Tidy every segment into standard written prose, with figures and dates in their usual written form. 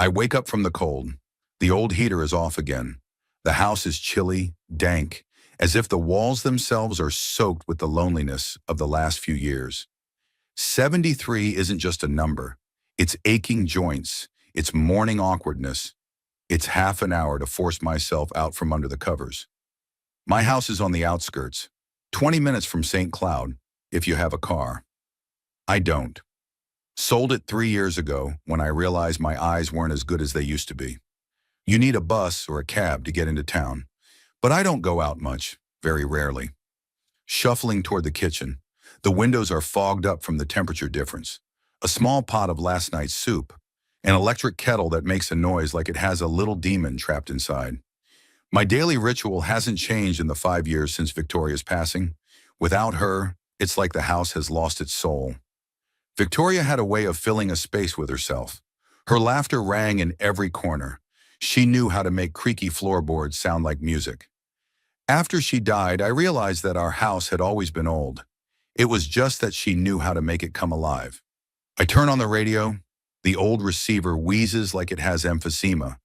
I wake up from the cold. The old heater is off again. The house is chilly, dank, as if the walls themselves are soaked with the loneliness of the last few years. 73 isn't just a number. It's aching joints. It's morning awkwardness. It's half an hour to force myself out from under the covers. My house is on the outskirts, 20 minutes from St. Cloud, if you have a car. I don't. Sold it 3 years ago when I realized my eyes weren't as good as they used to be. You need a bus or a cab to get into town, but I don't go out much, very rarely. Shuffling toward the kitchen, the windows are fogged up from the temperature difference. A small pot of last night's soup, an electric kettle that makes a noise like it has a little demon trapped inside. My daily ritual hasn't changed in the 5 years since Victoria's passing. Without her, it's like the house has lost its soul. Victoria had a way of filling a space with herself. Her laughter rang in every corner. She knew how to make creaky floorboards sound like music. After she died, I realized that our house had always been old. It was just that she knew how to make it come alive. I turn on the radio. The old receiver wheezes like it has emphysema,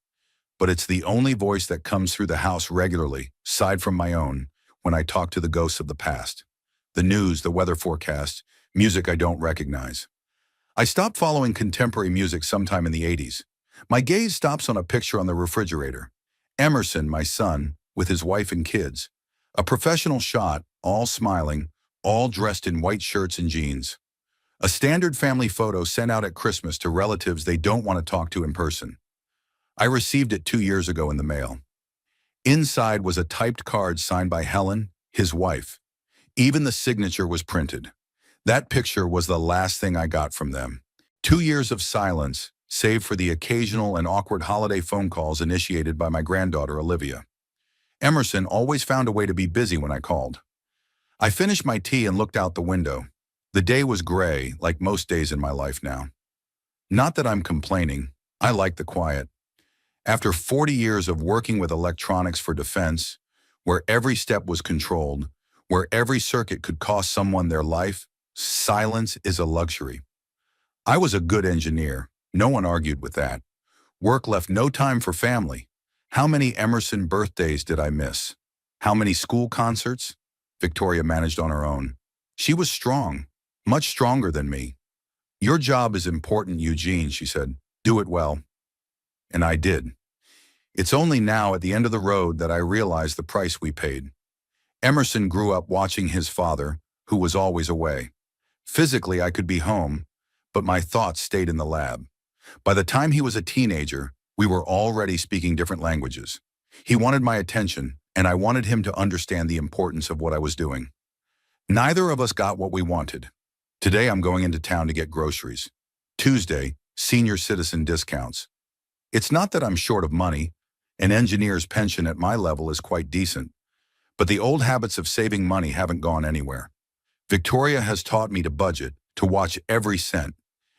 but it's the only voice that comes through the house regularly, aside from my own, when I talk to the ghosts of the past. The news, the weather forecast, music I don't recognize. I stopped following contemporary music sometime in the 80s. My gaze stops on a picture on the refrigerator. Emerson, my son, with his wife and kids. A professional shot, all smiling, all dressed in white shirts and jeans. A standard family photo sent out at Christmas to relatives they don't want to talk to in person. I received it 2 years ago in the mail. Inside was a typed card signed by Helen, his wife. Even the signature was printed. That picture was the last thing I got from them. 2 years of silence, save for the occasional and awkward holiday phone calls initiated by my granddaughter, Olivia. Emerson always found a way to be busy when I called. I finished my tea and looked out the window. The day was gray, like most days in my life now. Not that I'm complaining. I like the quiet. After 40 years of working with electronics for defense, where every step was controlled, where every circuit could cost someone their life, silence is a luxury. I was a good engineer. No one argued with that. Work left no time for family. How many Emerson birthdays did I miss? How many school concerts? Victoria managed on her own. She was strong. Much stronger than me. Your job is important, Eugene, she said. Do it well. And I did. It's only now at the end of the road that I realized the price we paid. Emerson grew up watching his father, who was always away. Physically, I could be home, but my thoughts stayed in the lab. By the time he was a teenager, we were already speaking different languages. He wanted my attention, and I wanted him to understand the importance of what I was doing. Neither of us got what we wanted. Today I'm going into town to get groceries. Tuesday, senior citizen discounts. It's not that I'm short of money. An engineer's pension at my level is quite decent. But the old habits of saving money haven't gone anywhere. Victoria has taught me to budget, to watch every cent.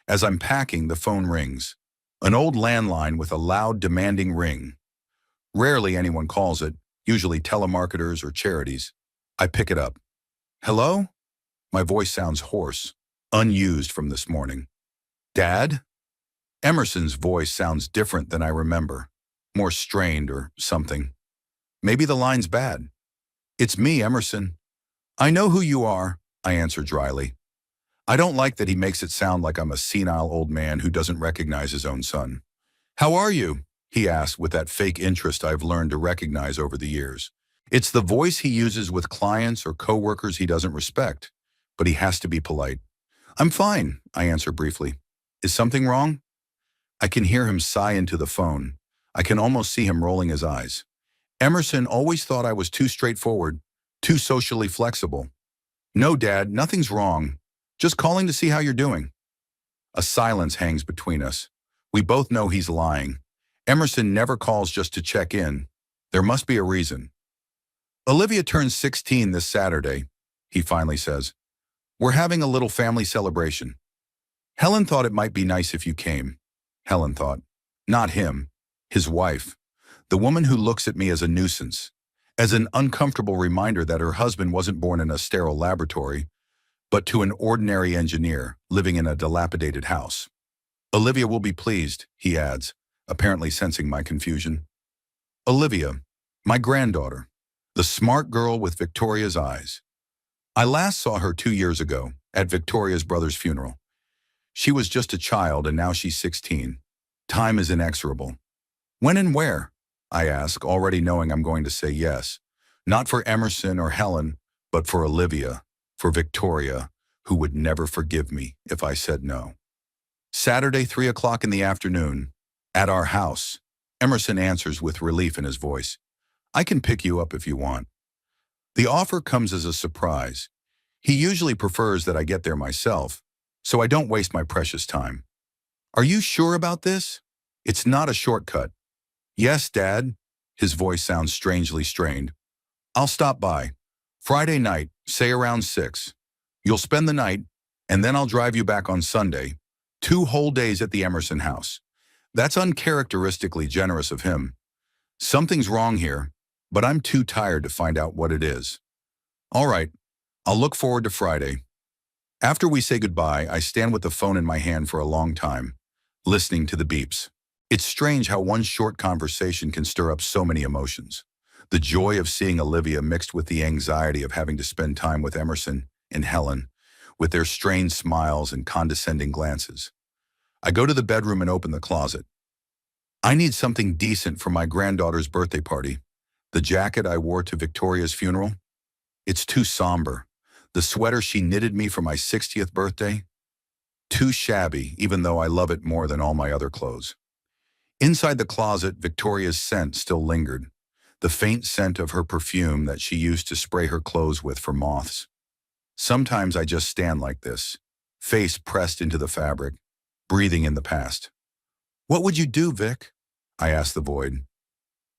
As I'm packing, the phone rings. An old landline with a loud, demanding ring. Rarely anyone calls it, usually telemarketers or charities. I pick it up. Hello? My voice sounds hoarse, unused from this morning. Dad? Emerson's voice sounds different than I remember, more strained or something. Maybe the line's bad. It's me, Emerson. I know who you are, I answer dryly. I don't like that he makes it sound like I'm a senile old man who doesn't recognize his own son. How are you? He asks with that fake interest I've learned to recognize over the years. It's the voice he uses with clients or coworkers he doesn't respect, but he has to be polite. I'm fine, I answer briefly. Is something wrong? I can hear him sigh into the phone. I can almost see him rolling his eyes. Emerson always thought I was too straightforward, too socially flexible. No, Dad, nothing's wrong. Just calling to see how you're doing. A silence hangs between us. We both know he's lying. Emerson never calls just to check in. There must be a reason. Olivia turns 16 this Saturday, he finally says. We're having a little family celebration. Helen thought it might be nice if you came. Helen thought. Not him. His wife. The woman who looks at me as a nuisance. As an uncomfortable reminder that her husband wasn't born in a sterile laboratory, but to an ordinary engineer living in a dilapidated house. Olivia will be pleased, he adds. apparently sensing my confusion. Olivia, my granddaughter, the smart girl with Victoria's eyes. I last saw her 2 years ago at Victoria's brother's funeral. She was just a child and now she's 16. Time is inexorable. When and where? I ask, already knowing I'm going to say yes. Not for Emerson or Helen, but for Olivia, for Victoria, who would never forgive me if I said no. Saturday, 3 o'clock in the afternoon, at our house. Emerson answers with relief in his voice. I can pick you up if you want. The offer comes as a surprise. He usually prefers that I get there myself, so I don't waste my precious time. Are you sure about this? It's not a shortcut. Yes, Dad. His voice sounds strangely strained. I'll stop by. Friday night, say around 6. You'll spend the night, and then I'll drive you back on Sunday. 2 whole days at the Emerson house. That's uncharacteristically generous of him. Something's wrong here, but I'm too tired to find out what it is. All right, I'll look forward to Friday. After we say goodbye, I stand with the phone in my hand for a long time, listening to the beeps. It's strange how one short conversation can stir up so many emotions. The joy of seeing Olivia mixed with the anxiety of having to spend time with Emerson and Helen, with their strained smiles and condescending glances. I go to the bedroom and open the closet. I need something decent for my granddaughter's birthday party. The jacket I wore to Victoria's funeral? It's too somber. The sweater she knitted me for my 60th birthday? Too shabby, even though I love it more than all my other clothes. Inside the closet, Victoria's scent still lingered, the faint scent of her perfume that she used to spray her clothes with for moths. Sometimes I just stand like this, face pressed into the fabric, breathing in the past. What would you do, Vic? I asked the void.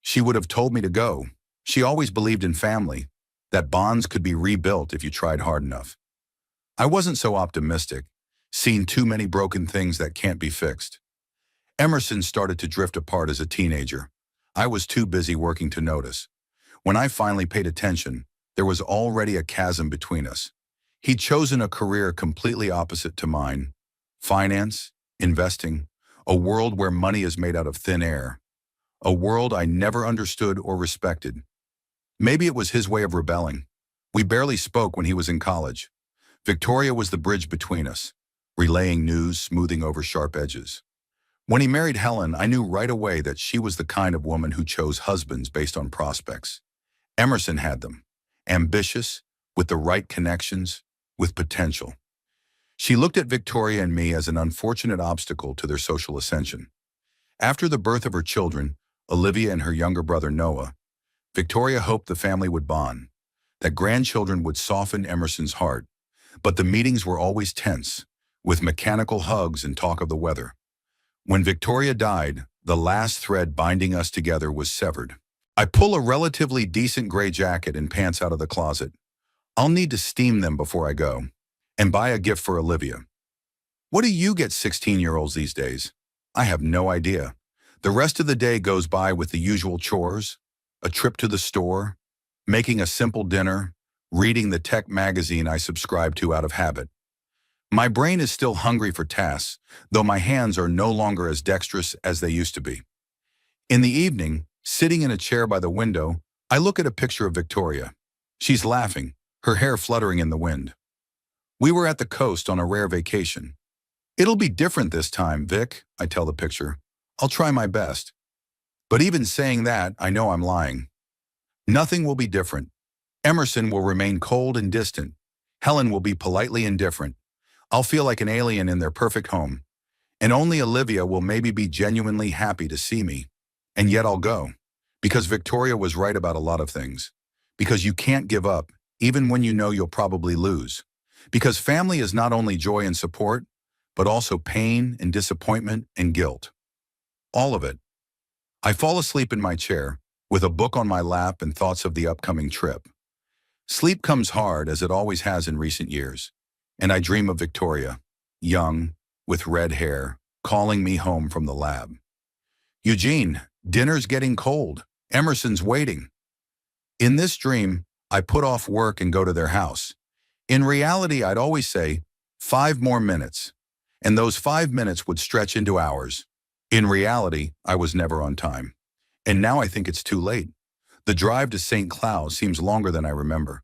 She would have told me to go. She always believed in family, that bonds could be rebuilt if you tried hard enough. I wasn't so optimistic, seen too many broken things that can't be fixed. Emerson started to drift apart as a teenager. I was too busy working to notice. When I finally paid attention, there was already a chasm between us. He'd chosen a career completely opposite to mine. Finance, investing, a world where money is made out of thin air. A world I never understood or respected. Maybe it was his way of rebelling. We barely spoke when he was in college. Victoria was the bridge between us, relaying news, smoothing over sharp edges. When he married Helen, I knew right away that she was the kind of woman who chose husbands based on prospects. Emerson had them. Ambitious, with the right connections, with potential. She looked at Victoria and me as an unfortunate obstacle to their social ascension. After the birth of her children, Olivia and her younger brother Noah, Victoria hoped the family would bond, that grandchildren would soften Emerson's heart. But the meetings were always tense, with mechanical hugs and talk of the weather. When Victoria died, the last thread binding us together was severed. I pull a relatively decent gray jacket and pants out of the closet. I'll need to steam them before I go, and buy a gift for Olivia. What do you get 16-year-olds these days? I have no idea. The rest of the day goes by with the usual chores, a trip to the store, making a simple dinner, reading the tech magazine I subscribe to out of habit. My brain is still hungry for tasks, though my hands are no longer as dexterous as they used to be. In the evening, sitting in a chair by the window, I look at a picture of Victoria. She's laughing, her hair fluttering in the wind. We were at the coast on a rare vacation. It'll be different this time, Vic, I tell the picture. I'll try my best. But even saying that, I know I'm lying. Nothing will be different. Emerson will remain cold and distant. Helen will be politely indifferent. I'll feel like an alien in their perfect home. And only Olivia will maybe be genuinely happy to see me. And yet I'll go. Because Victoria was right about a lot of things. Because you can't give up, even when you know you'll probably lose. Because family is not only joy and support, but also pain and disappointment and guilt. All of it. I fall asleep in my chair, with a book on my lap and thoughts of the upcoming trip. Sleep comes hard, as it always has in recent years. And I dream of Victoria, young, with red hair, calling me home from the lab. Eugene, dinner's getting cold. Emerson's waiting. In this dream, I put off work and go to their house. In reality, I'd always say, 5 more minutes. And those 5 minutes would stretch into hours. In reality, I was never on time. And now I think it's too late. The drive to St. Cloud seems longer than I remember.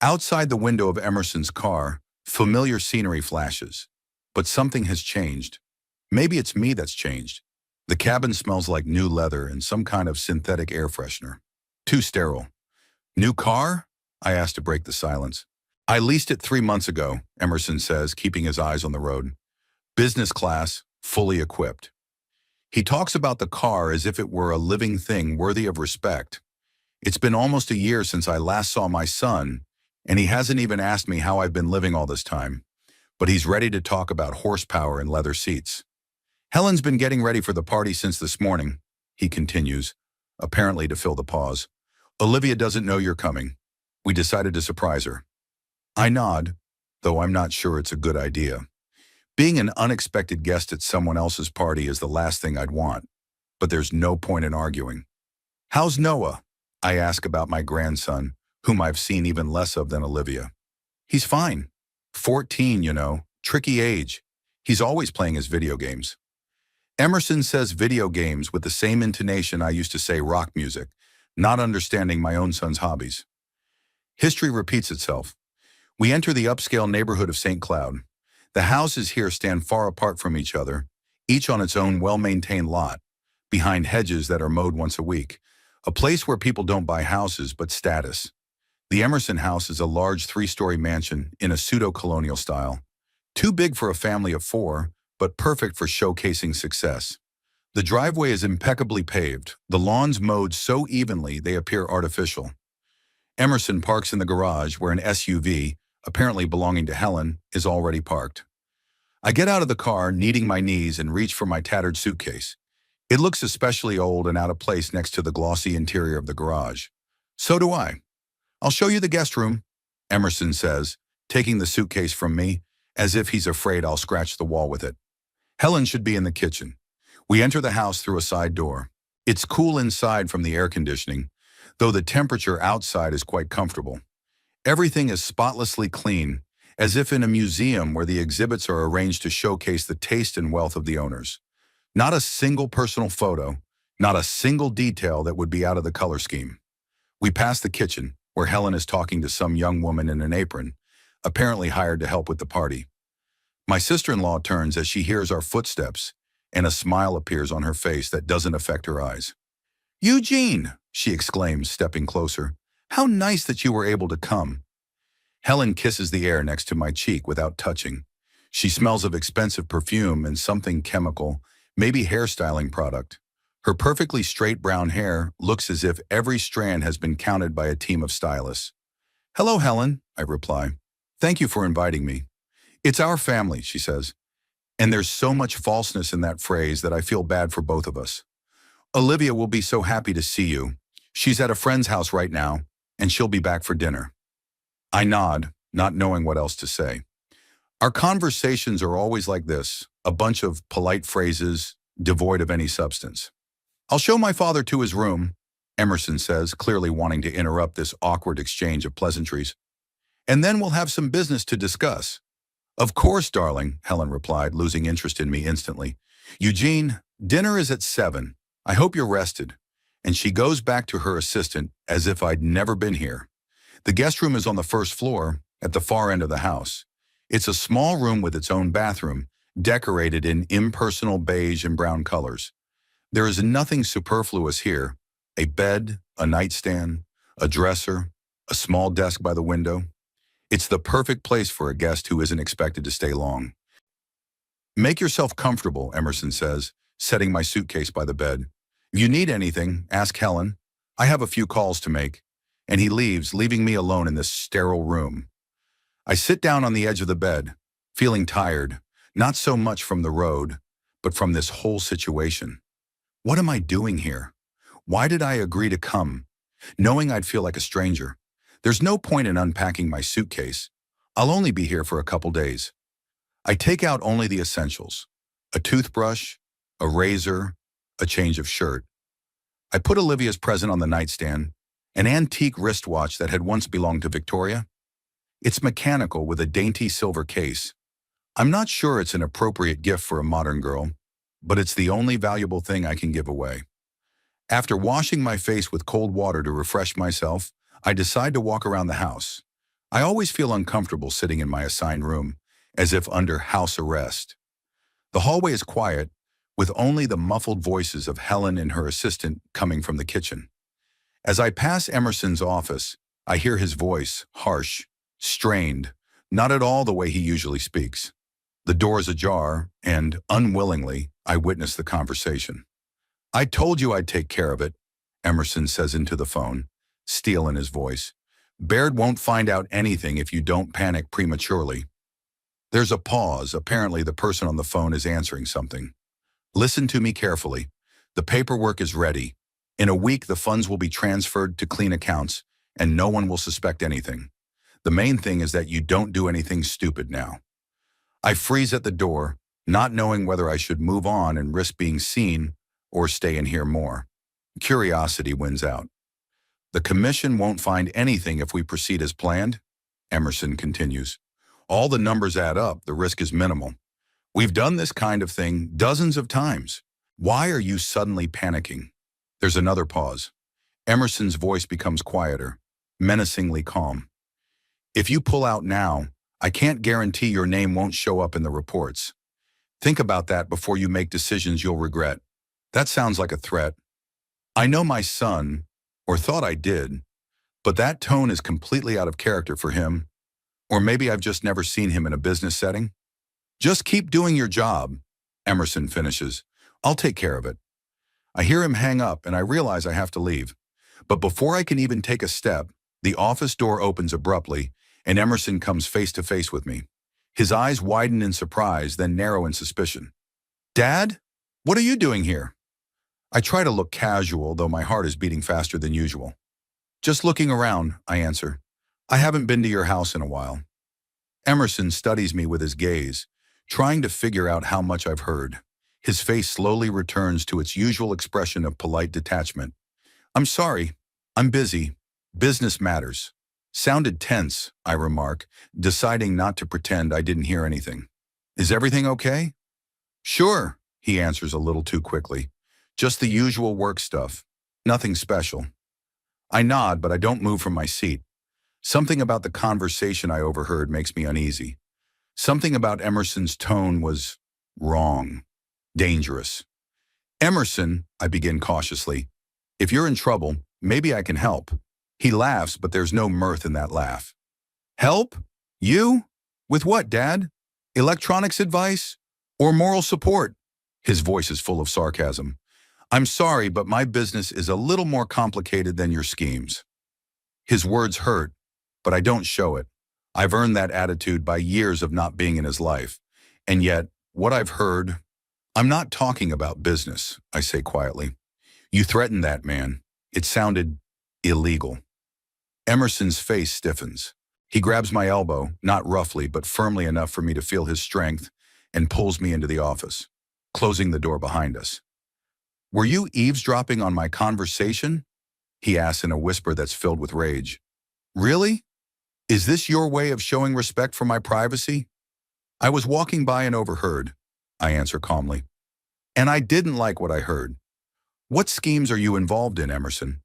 Outside the window of Emerson's car, familiar scenery flashes. But something has changed. Maybe it's me that's changed. The cabin smells like new leather and some kind of synthetic air freshener. Too sterile. New car? I asked to break the silence. I leased it 3 months ago, Emerson says, keeping his eyes on the road. Business class, fully equipped. He talks about the car as if it were a living thing worthy of respect. It's been almost a year since I last saw my son, and he hasn't even asked me how I've been living all this time. But he's ready to talk about horsepower and leather seats. Helen's been getting ready for the party since this morning, he continues, apparently to fill the pause. Olivia doesn't know you're coming. We decided to surprise her. I nod, though I'm not sure it's a good idea. Being an unexpected guest at someone else's party is the last thing I'd want, but there's no point in arguing. How's Noah? I ask about my grandson, whom I've seen even less of than Olivia. He's fine. 14, tricky age. He's always playing his video games. Emerson says video games with the same intonation I used to say rock music, not understanding my own son's hobbies. History repeats itself. We enter the upscale neighborhood of St. Cloud. The houses here stand far apart from each other, each on its own well-maintained lot, behind hedges that are mowed once a week, a place where people don't buy houses but status. The Emerson house is a large 3-story mansion in a pseudo-colonial style, too big for a family of 4, but perfect for showcasing success. The driveway is impeccably paved, the lawns mowed so evenly they appear artificial. Emerson parks in the garage where an SUV, apparently belonging to Helen, is already parked. I get out of the car, kneading my knees, and reach for my tattered suitcase. It looks especially old and out of place next to the glossy interior of the garage. So do I. I'll show you the guest room, Emerson says, taking the suitcase from me, as if he's afraid I'll scratch the wall with it. Helen should be in the kitchen. We enter the house through a side door. It's cool inside from the air conditioning, though the temperature outside is quite comfortable. Everything is spotlessly clean, as if in a museum where the exhibits are arranged to showcase the taste and wealth of the owners. Not a single personal photo, not a single detail that would be out of the color scheme. We pass the kitchen, where Helen is talking to some young woman in an apron, apparently hired to help with the party. My sister-in-law turns as she hears our footsteps, and a smile appears on her face that doesn't affect her eyes. Eugene, she exclaims, stepping closer. How nice that you were able to come. Helen kisses the air next to my cheek without touching. She smells of expensive perfume and something chemical, maybe hairstyling product. Her perfectly straight brown hair looks as if every strand has been counted by a team of stylists. Hello, Helen, I reply. Thank you for inviting me. It's our family, she says. And there's so much falseness in that phrase that I feel bad for both of us. Olivia will be so happy to see you. She's at a friend's house right now, and she'll be back for dinner. I nod, not knowing what else to say. Our conversations are always like this, a bunch of polite phrases, devoid of any substance. I'll show my father to his room, Emerson says, clearly wanting to interrupt this awkward exchange of pleasantries. And then we'll have some business to discuss. Of course, darling, Helen replied, losing interest in me instantly. Eugene, dinner is at 7. I hope you're rested. And she goes back to her assistant as if I'd never been here. The guest room is on the first floor, at the far end of the house. It's a small room with its own bathroom, decorated in impersonal beige and brown colors. There is nothing superfluous here. A bed, a nightstand, a dresser, a small desk by the window. It's the perfect place for a guest who isn't expected to stay long. Make yourself comfortable, Emerson says, setting my suitcase by the bed. If you need anything, ask Helen. I have a few calls to make. And he leaves, leaving me alone in this sterile room. I sit down on the edge of the bed, feeling tired, not so much from the road, but from this whole situation. What am I doing here? Why did I agree to come, knowing I'd feel like a stranger? There's no point in unpacking my suitcase. I'll only be here for a couple days. I take out only the essentials: a toothbrush, a razor, a change of shirt. I put Olivia's present on the nightstand, an antique wristwatch that had once belonged to Victoria. It's mechanical with a dainty silver case. I'm not sure it's an appropriate gift for a modern girl, but it's the only valuable thing I can give away. After washing my face with cold water to refresh myself, I decide to walk around the house. I always feel uncomfortable sitting in my assigned room, as if under house arrest. The hallway is quiet, with only the muffled voices of Helen and her assistant coming from the kitchen. As I pass Emerson's office, I hear his voice, harsh, strained, not at all the way he usually speaks. The door is ajar, and, unwillingly, I witness the conversation. "I told you I'd take care of it," Emerson says into the phone, steel in his voice. "Baird won't find out anything if you don't panic prematurely." There's a pause. Apparently the person on the phone is answering something. "Listen to me carefully. The paperwork is ready. In a week, the funds will be transferred to clean accounts, and no one will suspect anything. The main thing is that you don't do anything stupid now." I freeze at the door, not knowing whether I should move on and risk being seen or stay and hear more. Curiosity wins out. "The commission won't find anything if we proceed as planned," Emerson continues. "All the numbers add up, the risk is minimal. We've done this kind of thing dozens of times. Why are you suddenly panicking?" There's another pause. Emerson's voice becomes quieter, menacingly calm. "If you pull out now, I can't guarantee your name won't show up in the reports. Think about that before you make decisions you'll regret." That sounds like a threat. I know my son, or thought I did, but that tone is completely out of character for him. Or maybe I've just never seen him in a business setting. "Just keep doing your job," Emerson finishes. "I'll take care of it." I hear him hang up and I realize I have to leave. But before I can even take a step, the office door opens abruptly and Emerson comes face to face with me. His eyes widen in surprise, then narrow in suspicion. "Dad, what are you doing here?" I try to look casual, though my heart is beating faster than usual. "Just looking around," I answer. "I haven't been to your house in a while." Emerson studies me with his gaze, trying to figure out how much I've heard. His face slowly returns to its usual expression of polite detachment. "I'm sorry. I'm busy. Business matters." Sounded tense, I remark, deciding not to pretend I didn't hear anything. "Is everything okay?" "Sure," he answers a little too quickly. "Just the usual work stuff. Nothing special." I nod, but I don't move from my seat. Something about the conversation I overheard makes me uneasy. Something about Emerson's tone was wrong, dangerous. "Emerson," I begin cautiously, "if you're in trouble, maybe I can help." He laughs, but there's no mirth in that laugh. "Help? You? With what, Dad? Electronics advice? Or moral support?" His voice is full of sarcasm. "I'm sorry, but my business is a little more complicated than your schemes." His words hurt, but I don't show it. I've earned that attitude by years of not being in his life. And yet, what I've heard... "I'm not talking about business," I say quietly. "You threatened that man. It sounded illegal." Emerson's face stiffens. He grabs my elbow, not roughly, but firmly enough for me to feel his strength, and pulls me into the office, closing the door behind us. "Were you eavesdropping on my conversation?" he asks in a whisper that's filled with rage. "Really? Is this your way of showing respect for my privacy?" "I was walking by and overheard," I answer calmly. "And I didn't like what I heard." "What schemes are you involved in, Emerson?"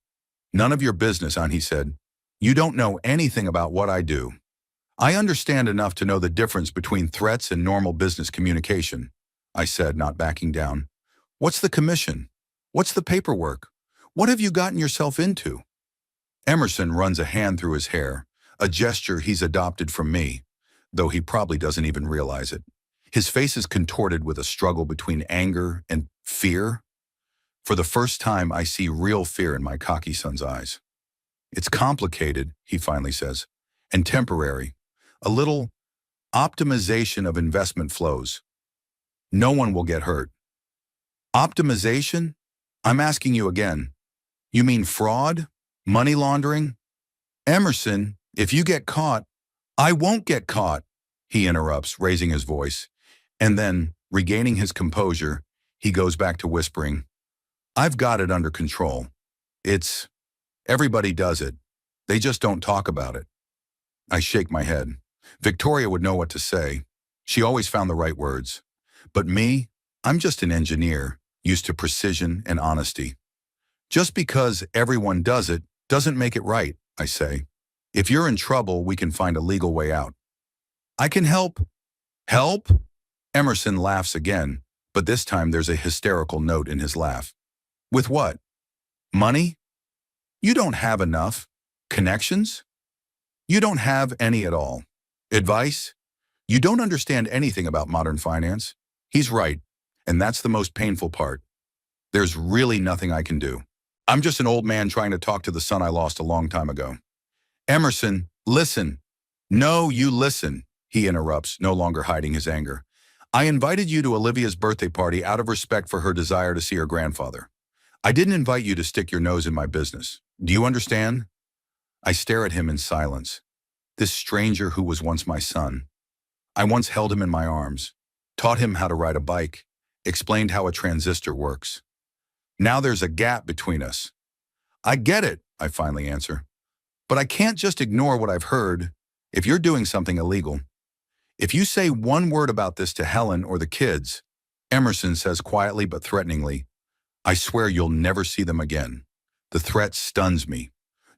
"None of your business," he said. "You don't know anything about what I do." "I understand enough to know the difference between threats and normal business communication," I said, not backing down. "What's the commission? What's the paperwork? What have you gotten yourself into?" Emerson runs a hand through his hair, a gesture he's adopted from me, though he probably doesn't even realize it. His face is contorted with a struggle between anger and fear. For the first time, I see real fear in my cocky son's eyes. "It's complicated," he finally says, "and temporary. A little optimization of investment flows. No one will get hurt." "Optimization?" I'm asking you again. "You mean fraud? Money laundering?" "Emerson, if you get caught..." "I won't get caught," he interrupts, raising his voice. And then, regaining his composure, he goes back to whispering, "I've got it under control. Everybody does it. They just don't talk about it." I shake my head. Victoria would know what to say. She always found the right words. But me, I'm just an engineer, used to precision and honesty. Just because everyone does it doesn't make it right, I say. If you're in trouble, we can find a legal way out. I can help. Help? Emerson laughs again, but this time there's a hysterical note in his laugh. With what? Money? You don't have enough. Connections? You don't have any at all. Advice? You don't understand anything about modern finance. He's right, and that's the most painful part. There's really nothing I can do. I'm just an old man trying to talk to the son I lost a long time ago. Emerson, listen. No, you listen, he interrupts, no longer hiding his anger. I invited you to Olivia's birthday party out of respect for her desire to see her grandfather. I didn't invite you to stick your nose in my business. Do you understand? I stare at him in silence. This stranger who was once my son. I once held him in my arms, taught him how to ride a bike, explained how a transistor works. Now there's a gap between us. I get it, I finally answer. But I can't just ignore what I've heard. If you're doing something illegal, if you say one word about this to Helen or the kids, Emerson says quietly but threateningly, I swear you'll never see them again. The threat stuns me,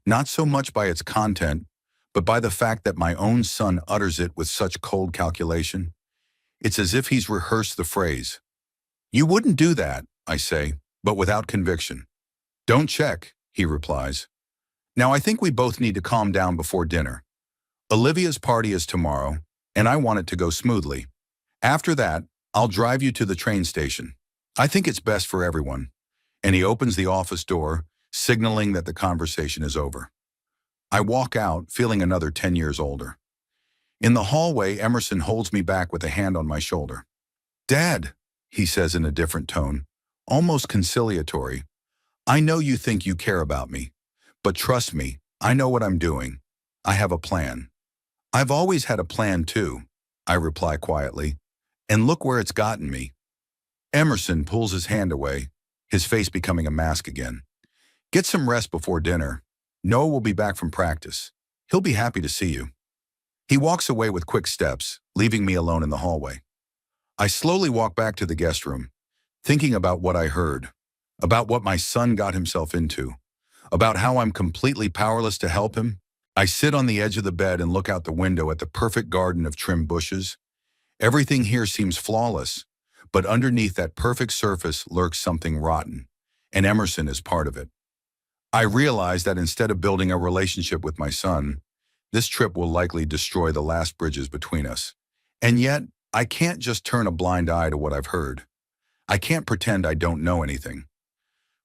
not so much by its content, but by the fact that my own son utters it with such cold calculation. It's as if he's rehearsed the phrase. You wouldn't do that, I say, but without conviction. Don't check, he replies. Now I think we both need to calm down before dinner. Olivia's party is tomorrow, and I want it to go smoothly. After that, I'll drive you to the train station. I think it's best for everyone. And he opens the office door, signaling that the conversation is over. I walk out, feeling another 10 years older. In the hallway, Emerson holds me back with a hand on my shoulder. Dad, he says in a different tone, almost conciliatory. I know you think you care about me, but trust me, I know what I'm doing. I have a plan. I've always had a plan too, I reply quietly, and look where it's gotten me. Emerson pulls his hand away, his face becoming a mask again. Get some rest before dinner. Noah will be back from practice. He'll be happy to see you. He walks away with quick steps, leaving me alone in the hallway. I slowly walk back to the guest room, thinking about what I heard, about what my son got himself into, about how I'm completely powerless to help him. I sit on the edge of the bed and look out the window at the perfect garden of trimmed bushes. Everything here seems flawless, but underneath that perfect surface lurks something rotten, and Emerson is part of it. I realize that instead of building a relationship with my son, this trip will likely destroy the last bridges between us. And yet, I can't just turn a blind eye to what I've heard. I can't pretend I don't know anything.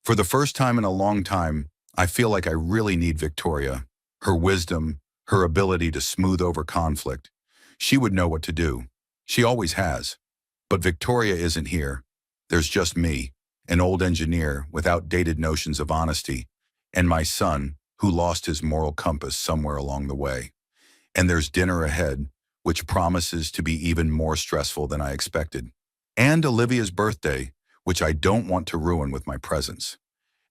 For the first time in a long time, I feel like I really need Victoria. Her wisdom, her ability to smooth over conflict. She would know what to do. She always has. But Victoria isn't here. There's just me, an old engineer with outdated notions of honesty, and my son, who lost his moral compass somewhere along the way. And there's dinner ahead, which promises to be even more stressful than I expected. And Olivia's birthday, which I don't want to ruin with my presence.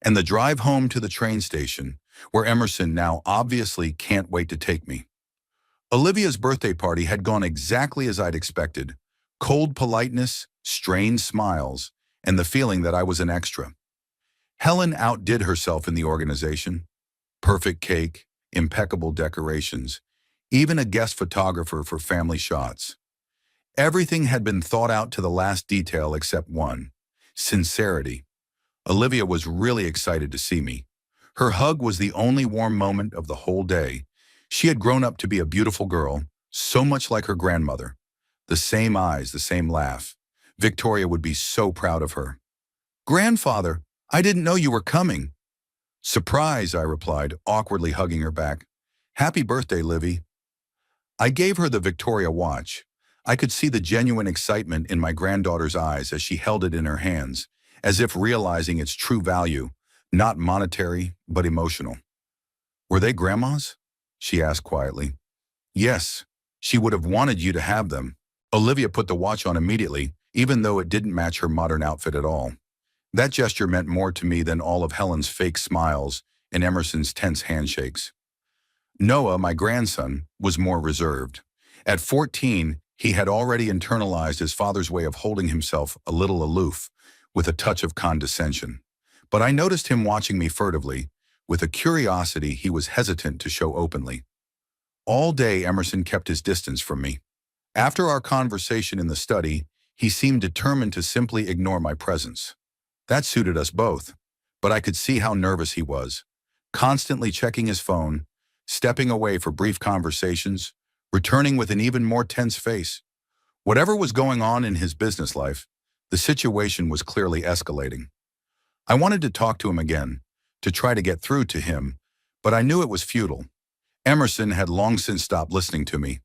And the drive home to the train station, where Emerson now obviously can't wait to take me. Olivia's birthday party had gone exactly as I'd expected. Cold politeness, strained smiles, and the feeling that I was an extra. Helen outdid herself in the organization. Perfect cake, impeccable decorations, even a guest photographer for family shots. Everything had been thought out to the last detail except one: sincerity. Olivia was really excited to see me. Her hug was the only warm moment of the whole day. She had grown up to be a beautiful girl, so much like her grandmother. The same eyes, the same laugh. Victoria would be so proud of her. Grandfather, I didn't know you were coming. Surprise, I replied, awkwardly hugging her back. Happy birthday, Livy. I gave her the Victoria watch. I could see the genuine excitement in my granddaughter's eyes as she held it in her hands, as if realizing its true value, not monetary, but emotional. Were they Grandma's? She asked quietly. Yes, she would have wanted you to have them. Olivia put the watch on immediately, even though it didn't match her modern outfit at all. That gesture meant more to me than all of Helen's fake smiles and Emerson's tense handshakes. Noah, my grandson, was more reserved. At 14, He had already internalized his father's way of holding himself a little aloof, with a touch of condescension. But I noticed him watching me furtively, with a curiosity he was hesitant to show openly. All day Emerson kept his distance from me. After our conversation in the study, he seemed determined to simply ignore my presence. That suited us both, but I could see how nervous he was, constantly checking his phone, stepping away for brief conversations, returning with an even more tense face. Whatever was going on in his business life, the situation was clearly escalating. I wanted to talk to him again, to try to get through to him, but I knew it was futile. Emerson had long since stopped listening to me.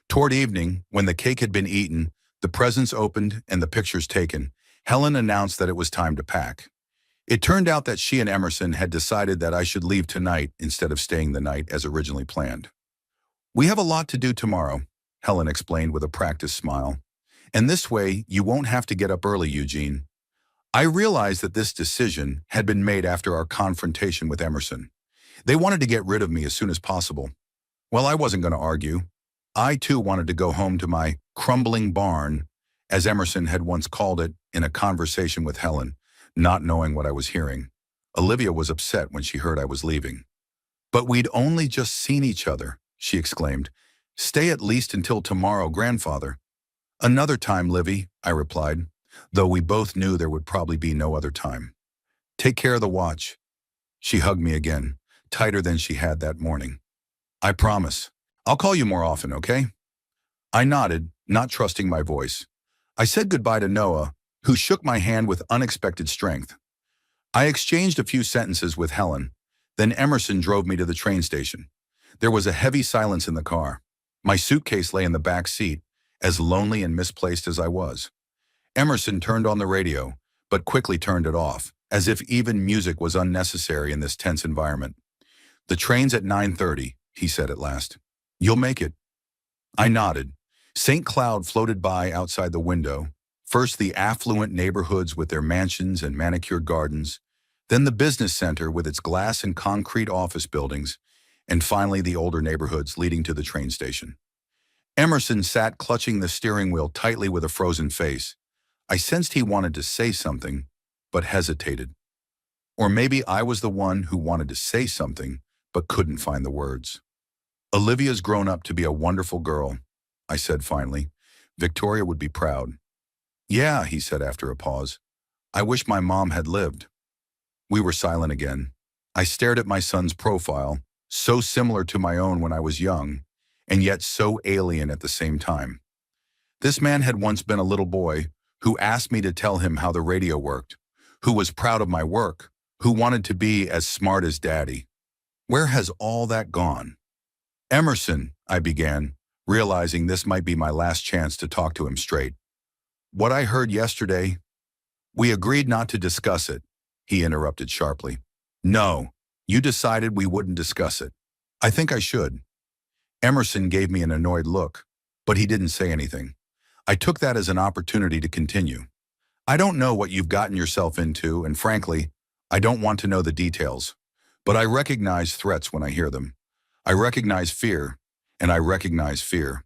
Toward evening, when the cake had been eaten, the presents opened, and the pictures taken, Helen announced that it was time to pack. It turned out that she and Emerson had decided that I should leave tonight instead of staying the night as originally planned. "We have a lot to do tomorrow," Helen explained with a practiced smile. "And this way, you won't have to get up early, Eugene." I realized that this decision had been made after our confrontation with Emerson. They wanted to get rid of me as soon as possible. Well, I wasn't going to argue. I too wanted to go home to my crumbling barn, as Emerson had once called it in a conversation with Helen, not knowing what I was hearing. Olivia was upset when she heard I was leaving. "But we'd only just seen each other," she exclaimed. "Stay at least until tomorrow, grandfather." "Another time, Livy," I replied, though we both knew there would probably be no other time. "Take care of the watch." She hugged me again, tighter than she had that morning. "I promise. I'll call you more often, okay?" I nodded, not trusting my voice. I said goodbye to Noah, who shook my hand with unexpected strength. I exchanged a few sentences with Helen. Then Emerson drove me to the train station. There was a heavy silence in the car. My suitcase lay in the back seat, as lonely and misplaced as I was. Emerson turned on the radio, but quickly turned it off, as if even music was unnecessary in this tense environment. "The train's at 9:30, he said at last. "You'll make it." I nodded. St. Cloud floated by outside the window, first the affluent neighborhoods with their mansions and manicured gardens, then the business center with its glass and concrete office buildings, and finally the older neighborhoods leading to the train station. Emerson sat clutching the steering wheel tightly with a frozen face. I sensed he wanted to say something, but hesitated. Or maybe I was the one who wanted to say something, but couldn't find the words. "Olivia's grown up to be a wonderful girl," I said finally. "Victoria would be proud." "Yeah," he said after a pause. "I wish my mom had lived." We were silent again. I stared at my son's profile, so similar to my own when I was young, and yet so alien at the same time. This man had once been a little boy who asked me to tell him how the radio worked, who was proud of my work, who wanted to be as smart as Daddy. Where has all that gone? "Emerson," I began, realizing this might be my last chance to talk to him straight. "What I heard yesterday—" "We agreed not to discuss it," he interrupted sharply. "No, you decided we wouldn't discuss it. I think I should." Emerson gave me an annoyed look, but he didn't say anything. I took that as an opportunity to continue. "I don't know what you've gotten yourself into, and frankly, I don't want to know the details. But I recognize threats when I hear them. I recognize fear, and I recognize fear."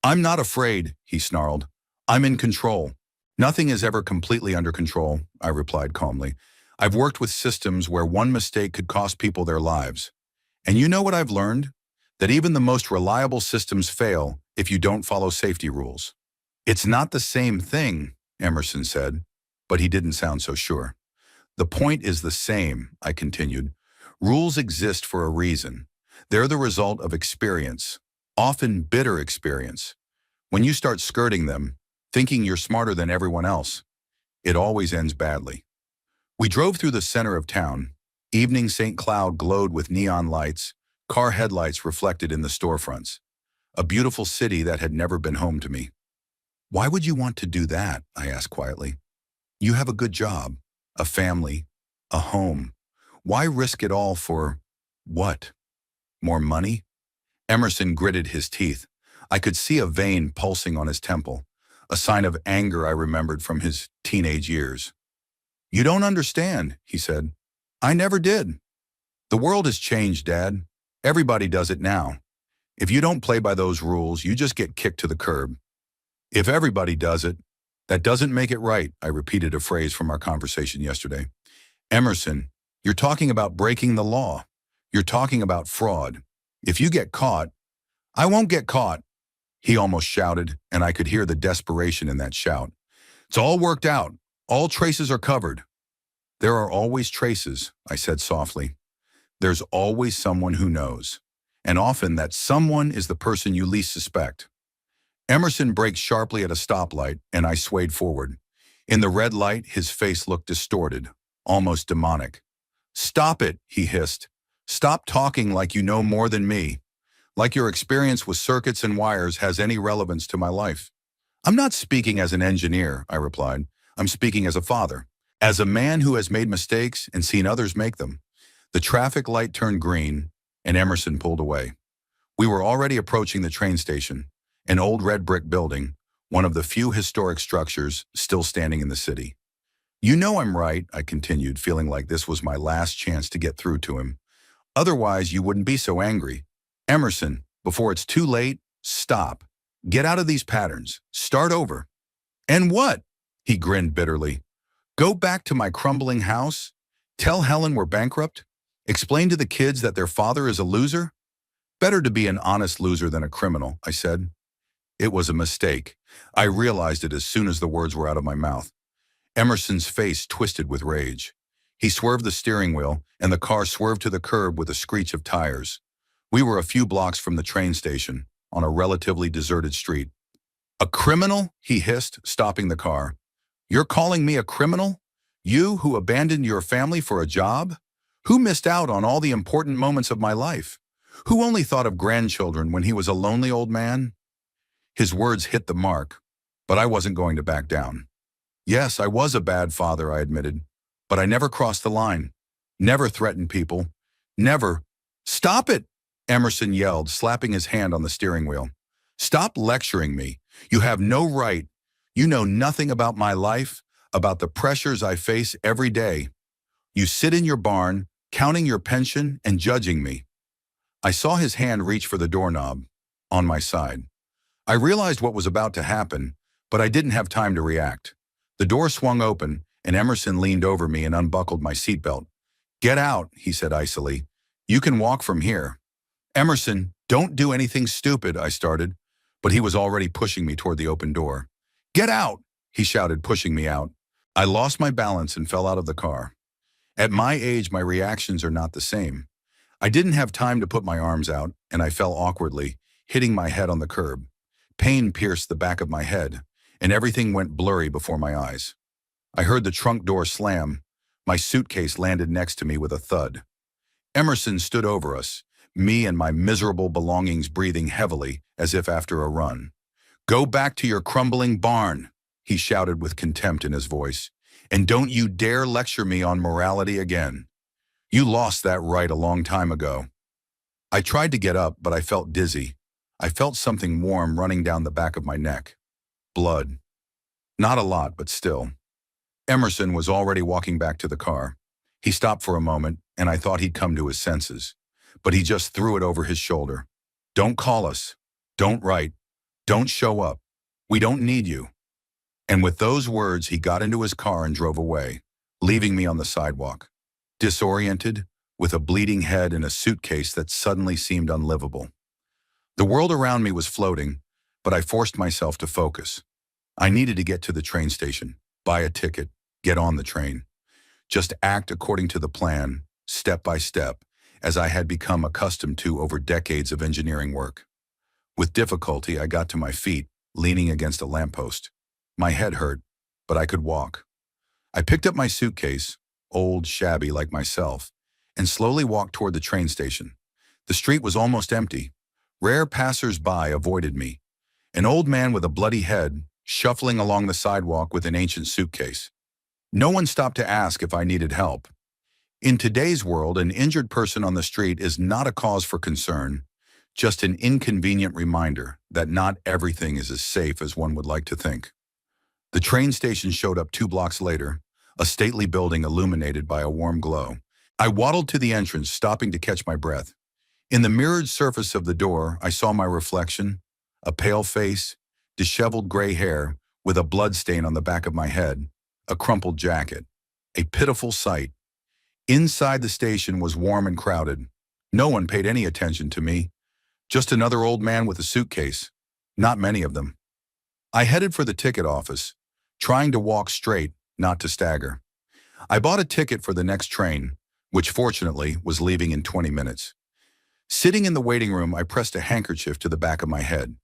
"I'm not afraid," he snarled. "I'm in control." "Nothing is ever completely under control," I replied calmly. "I've worked with systems where one mistake could cost people their lives. And you know what I've learned? That even the most reliable systems fail if you don't follow safety rules." "It's not the same thing," Emerson said, but he didn't sound so sure. "The point is the same," I continued. "Rules exist for a reason. They're the result of experience, often bitter experience. When you start skirting them, thinking you're smarter than everyone else, it always ends badly." We drove through the center of town. Evening St. Cloud glowed with neon lights, car headlights reflected in the storefronts. A beautiful city that had never been home to me. "Why would you want to do that?" I asked quietly. "You have a good job, a family, a home. Why risk it all for what? More money?" Emerson gritted his teeth. I could see a vein pulsing on his temple, a sign of anger I remembered from his teenage years. "You don't understand," he said. "I never did. The world has changed, Dad. Everybody does it now. If you don't play by those rules, you just get kicked to the curb. If everybody does it, that doesn't make it right, I repeated a phrase from our conversation yesterday. Emerson, you're talking about breaking the law. You're talking about fraud. If you get caught, I won't get caught, he almost shouted, and I could hear the desperation in that shout. It's all worked out. All traces are covered. There are always traces, I said softly. There's always someone who knows. And often that someone is the person you least suspect. Emerson braked sharply at a stoplight, and I swayed forward. In the red light, his face looked distorted, almost demonic. Stop it, he hissed. Stop talking like you know more than me. Like your experience with circuits and wires has any relevance to my life. I'm not speaking as an engineer, I replied. I'm speaking as a father. As a man who has made mistakes and seen others make them. The traffic light turned green, and Emerson pulled away. We were already approaching the train station, an old red brick building, one of the few historic structures still standing in the city. You know I'm right, I continued, feeling like this was my last chance to get through to him. Otherwise, you wouldn't be so angry. Emerson, before it's too late, stop. Get out of these patterns. Start over. And what? He grinned bitterly. Go back to my crumbling house? Tell Helen we're bankrupt? Explain to the kids that their father is a loser? Better to be an honest loser than a criminal, I said. It was a mistake. I realized it as soon as the words were out of my mouth. Emerson's face twisted with rage. He swerved the steering wheel, and the car swerved to the curb with a screech of tires. We were a few blocks from the train station, on a relatively deserted street. A criminal? He hissed, stopping the car. You're calling me a criminal? You who abandoned your family for a job? Who missed out on all the important moments of my life? Who only thought of grandchildren when he was a lonely old man? His words hit the mark, but I wasn't going to back down. Yes, I was a bad father, I admitted, but I never crossed the line. Never threatened people. Never. Stop it, Emerson yelled, slapping his hand on the steering wheel. Stop lecturing me. You have no right. You know nothing about my life, about the pressures I face every day. You sit in your barn, counting your pension and judging me. I saw his hand reach for the doorknob, on my side. I realized what was about to happen, but I didn't have time to react. The door swung open, and Emerson leaned over me and unbuckled my seatbelt. Get out, he said icily. You can walk from here. Emerson, don't do anything stupid, I started, but he was already pushing me toward the open door. Get out, he shouted, pushing me out. I lost my balance and fell out of the car. At my age, my reactions are not the same. I didn't have time to put my arms out, and I fell awkwardly, hitting my head on the curb. Pain pierced the back of my head, and everything went blurry before my eyes. I heard the trunk door slam. My suitcase landed next to me with a thud. Emerson stood over us, me and my miserable belongings breathing heavily as if after a run. Go back to your crumbling barn, he shouted with contempt in his voice, and don't you dare lecture me on morality again. You lost that right a long time ago. I tried to get up, but I felt dizzy. I felt something warm running down the back of my neck. Blood. Not a lot, but still. Emerson was already walking back to the car. He stopped for a moment, and I thought he'd come to his senses. But he just threw it over his shoulder. Don't call us. Don't write. Don't show up. We don't need you. And with those words, he got into his car and drove away, leaving me on the sidewalk, disoriented, with a bleeding head and a suitcase that suddenly seemed unlivable. The world around me was floating, but I forced myself to focus. I needed to get to the train station, buy a ticket, get on the train. Just act according to the plan, step by step, as I had become accustomed to over decades of engineering work. With difficulty, I got to my feet, leaning against a lamppost. My head hurt, but I could walk. I picked up my suitcase, old, shabby like myself, and slowly walked toward the train station. The street was almost empty. Rare passers-by avoided me. An old man with a bloody head, shuffling along the sidewalk with an ancient suitcase. No one stopped to ask if I needed help. In today's world, an injured person on the street is not a cause for concern, just an inconvenient reminder that not everything is as safe as one would like to think. The train station showed up 2 blocks later, a stately building illuminated by a warm glow. I waddled to the entrance, stopping to catch my breath. In the mirrored surface of the door, I saw my reflection, a pale face, disheveled gray hair with a blood stain on the back of my head, a crumpled jacket. A pitiful sight. Inside the station was warm and crowded. No one paid any attention to me. Just another old man with a suitcase. Not many of them. I headed for the ticket office, trying to walk straight, not to stagger. I bought a ticket for the next train, which fortunately was leaving in 20 minutes. Sitting in the waiting room, I pressed a handkerchief to the back of my head.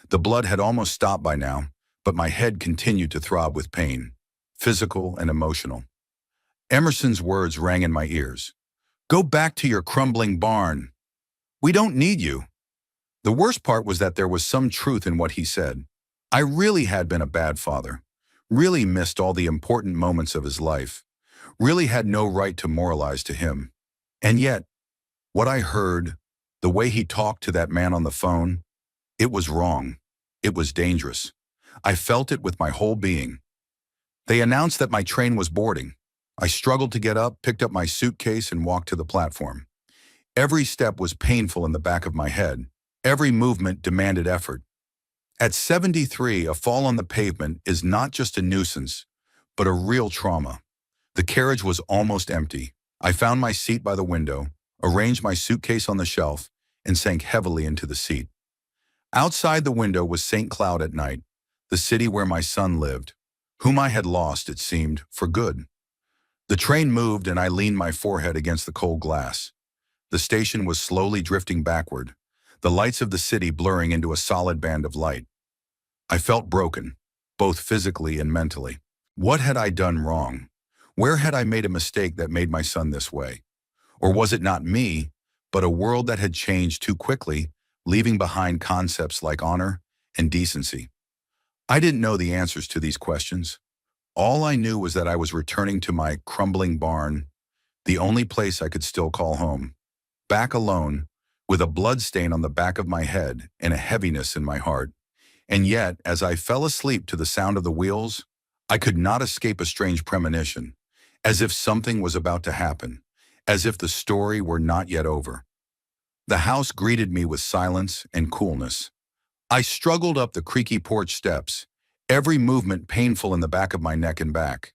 The blood had almost stopped by now, but my head continued to throb with pain, physical and emotional. Emerson's words rang in my ears. "Go back to your crumbling barn. We don't need you." The worst part was that there was some truth in what he said. I really had been a bad father, really missed all the important moments of his life, really had no right to moralize to him. And yet, what I heard, the way he talked to that man on the phone, it was wrong. It was dangerous. I felt it with my whole being. They announced that my train was boarding. I struggled to get up, picked up my suitcase, and walked to the platform. Every step was painful in the back of my head. Every movement demanded effort. At 73, a fall on the pavement is not just a nuisance, but a real trauma. The carriage was almost empty. I found my seat by the window, arranged my suitcase on the shelf, and sank heavily into the seat. Outside the window was St. Cloud at night, the city where my son lived, whom I had lost, it seemed, for good. The train moved and I leaned my forehead against the cold glass. The station was slowly drifting backward, the lights of the city blurring into a solid band of light. I felt broken, both physically and mentally. What had I done wrong? Where had I made a mistake that made my son this way? Or was it not me, but a world that had changed too quickly, leaving behind concepts like honor and decency? I didn't know the answers to these questions. All I knew was that I was returning to my crumbling barn, the only place I could still call home. Back alone, with a blood stain on the back of my head and a heaviness in my heart. And yet, as I fell asleep to the sound of the wheels, I could not escape a strange premonition, as if something was about to happen, as if the story were not yet over. The house greeted me with silence and coolness. I struggled up the creaky porch steps, every movement painful in the back of my neck and back.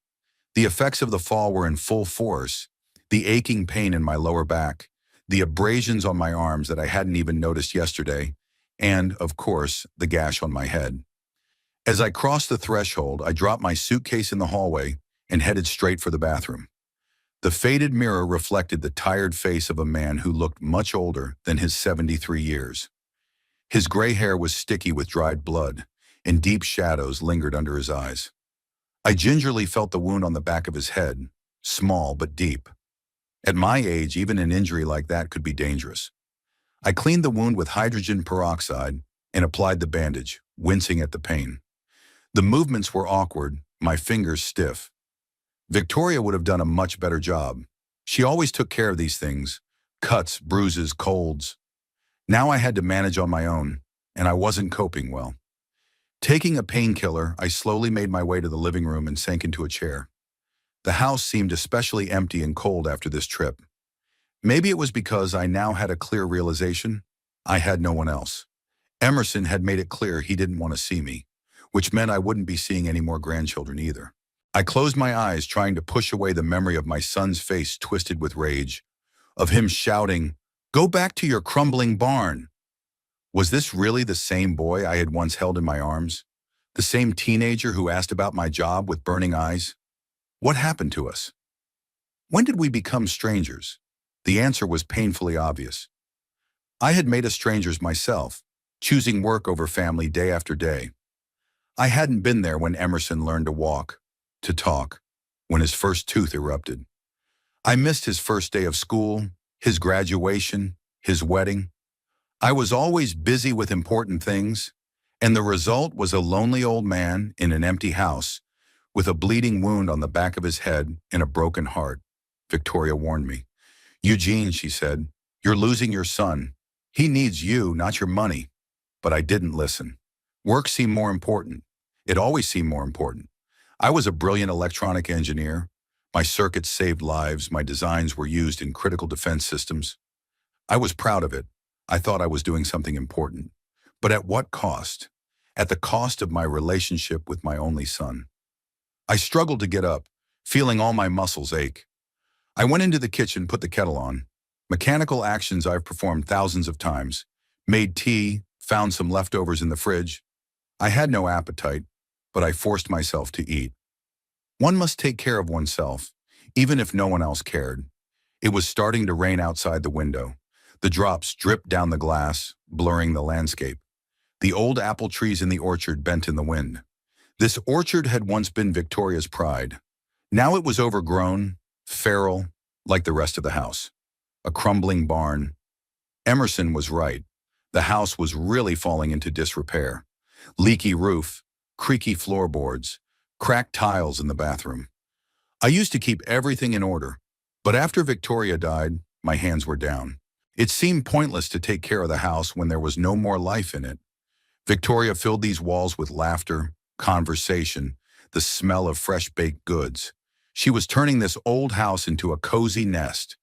The effects of the fall were in full force, the aching pain in my lower back, the abrasions on my arms that I hadn't even noticed yesterday, and, of course, the gash on my head. As I crossed the threshold, I dropped my suitcase in the hallway and headed straight for the bathroom. The faded mirror reflected the tired face of a man who looked much older than his 73 years. His gray hair was sticky with dried blood, and deep shadows lingered under his eyes. I gingerly felt the wound on the back of his head, small but deep. At my age, even an injury like that could be dangerous. I cleaned the wound with hydrogen peroxide and applied the bandage, wincing at the pain. The movements were awkward, my fingers stiff. Victoria would have done a much better job. She always took care of these things, cuts, bruises, colds. Now I had to manage on my own, and I wasn't coping well. Taking a painkiller, I slowly made my way to the living room and sank into a chair. The house seemed especially empty and cold after this trip. Maybe it was because I now had a clear realization. I had no one else. Emerson had made it clear he didn't want to see me, which meant I wouldn't be seeing any more grandchildren either. I closed my eyes, trying to push away the memory of my son's face twisted with rage, of him shouting, "Go back to your crumbling barn." Was this really the same boy I had once held in my arms? The same teenager who asked about my job with burning eyes? What happened to us? When did we become strangers? The answer was painfully obvious. I had made us strangers myself, choosing work over family day after day. I hadn't been there when Emerson learned to walk, to talk, when his first tooth erupted. I missed his first day of school, his graduation, his wedding. I was always busy with important things, and the result was a lonely old man in an empty house with a bleeding wound on the back of his head and a broken heart. Victoria warned me. "Eugene," she said, "you're losing your son. He needs you, not your money." But I didn't listen. Work seemed more important. It always seemed more important. I was a brilliant electronic engineer. My circuits saved lives. My designs were used in critical defense systems. I was proud of it. I thought I was doing something important. But at what cost? at the cost of my relationship with my only son. I struggled to get up, feeling all my muscles ache. I went into the kitchen, put the kettle on. Mechanical actions I've performed thousands of times. Made tea, found some leftovers in the fridge. I had no appetite, but I forced myself to eat. One must take care of oneself, even if no one else cared. It was starting to rain outside the window. The drops dripped down the glass, blurring the landscape. The old apple trees in the orchard bent in the wind. This orchard had once been Victoria's pride. Now it was overgrown, feral, like the rest of the house. A crumbling barn. Emerson was right. The house was really falling into disrepair. Leaky roof, creaky floorboards, cracked tiles in the bathroom. I used to keep everything in order, but after Victoria died, my hands were down. It seemed pointless to take care of the house when there was no more life in it. Victoria filled these walls with laughter, conversation, the smell of fresh baked goods. She was turning this old house into a cozy nest.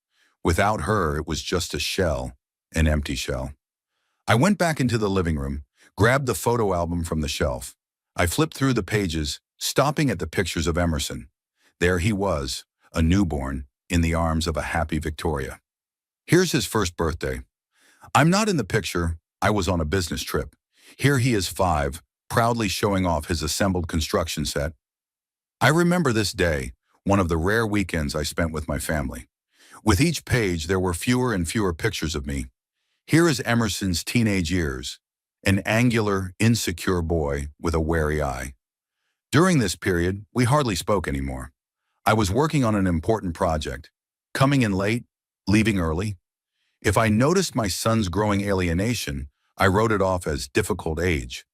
Without her, it was just a shell, an empty shell. I went back into the living room, grabbed the photo album from the shelf. I flipped through the pages, stopping at the pictures of Emerson. There he was, a newborn, in the arms of a happy Victoria. Here's his first birthday. I'm not in the picture. I was on a business trip. Here he is 5, proudly showing off his assembled construction set. I remember this day, one of the rare weekends I spent with my family. With each page, there were fewer and fewer pictures of me. Here is Emerson's teenage years, an angular, insecure boy with a wary eye. During this period, we hardly spoke anymore. I was working on an important project, coming in late, leaving early. If I noticed my son's growing alienation, I wrote it off as difficult age.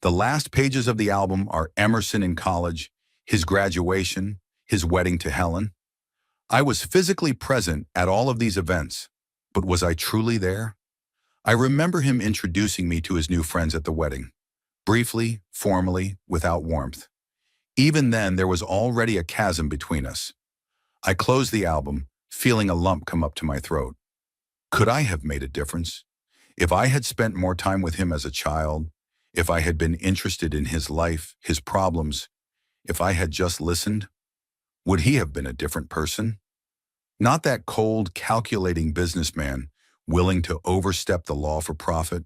The last pages of the album are Emerson in college, his graduation, his wedding to Helen. I was physically present at all of these events, but was I truly there? I remember him introducing me to his new friends at the wedding, briefly, formally, without warmth. Even then, there was already a chasm between us. I closed the album, feeling a lump come up to my throat. Could I have made a difference? If I had spent more time with him as a child, if I had been interested in his life, his problems, if I had just listened, would he have been a different person? Not that cold, calculating businessman willing to overstep the law for profit.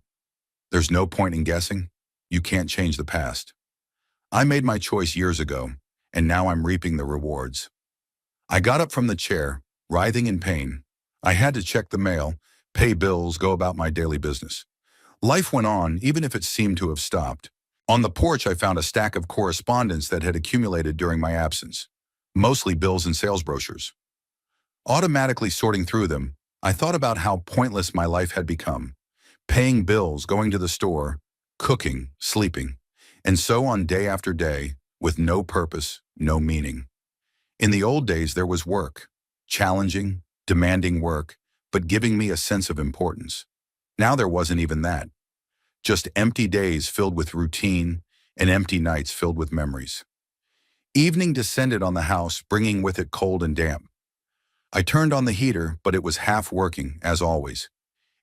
There's no point in guessing. You can't change the past. I made my choice years ago, and now I'm reaping the rewards. I got up from the chair, writhing in pain. I had to check the mail, pay bills, go about my daily business. Life went on, even if it seemed to have stopped. On the porch, I found a stack of correspondence that had accumulated during my absence, mostly bills and sales brochures. Automatically sorting through them, I thought about how pointless my life had become. Paying bills, going to the store, cooking, sleeping, and so on day after day, with no purpose, no meaning. In the old days, there was work, challenging, demanding work, but giving me a sense of importance. Now there wasn't even that. Just empty days filled with routine and empty nights filled with memories. Evening descended on the house, bringing with it cold and damp. I turned on the heater, but it was half working, as always.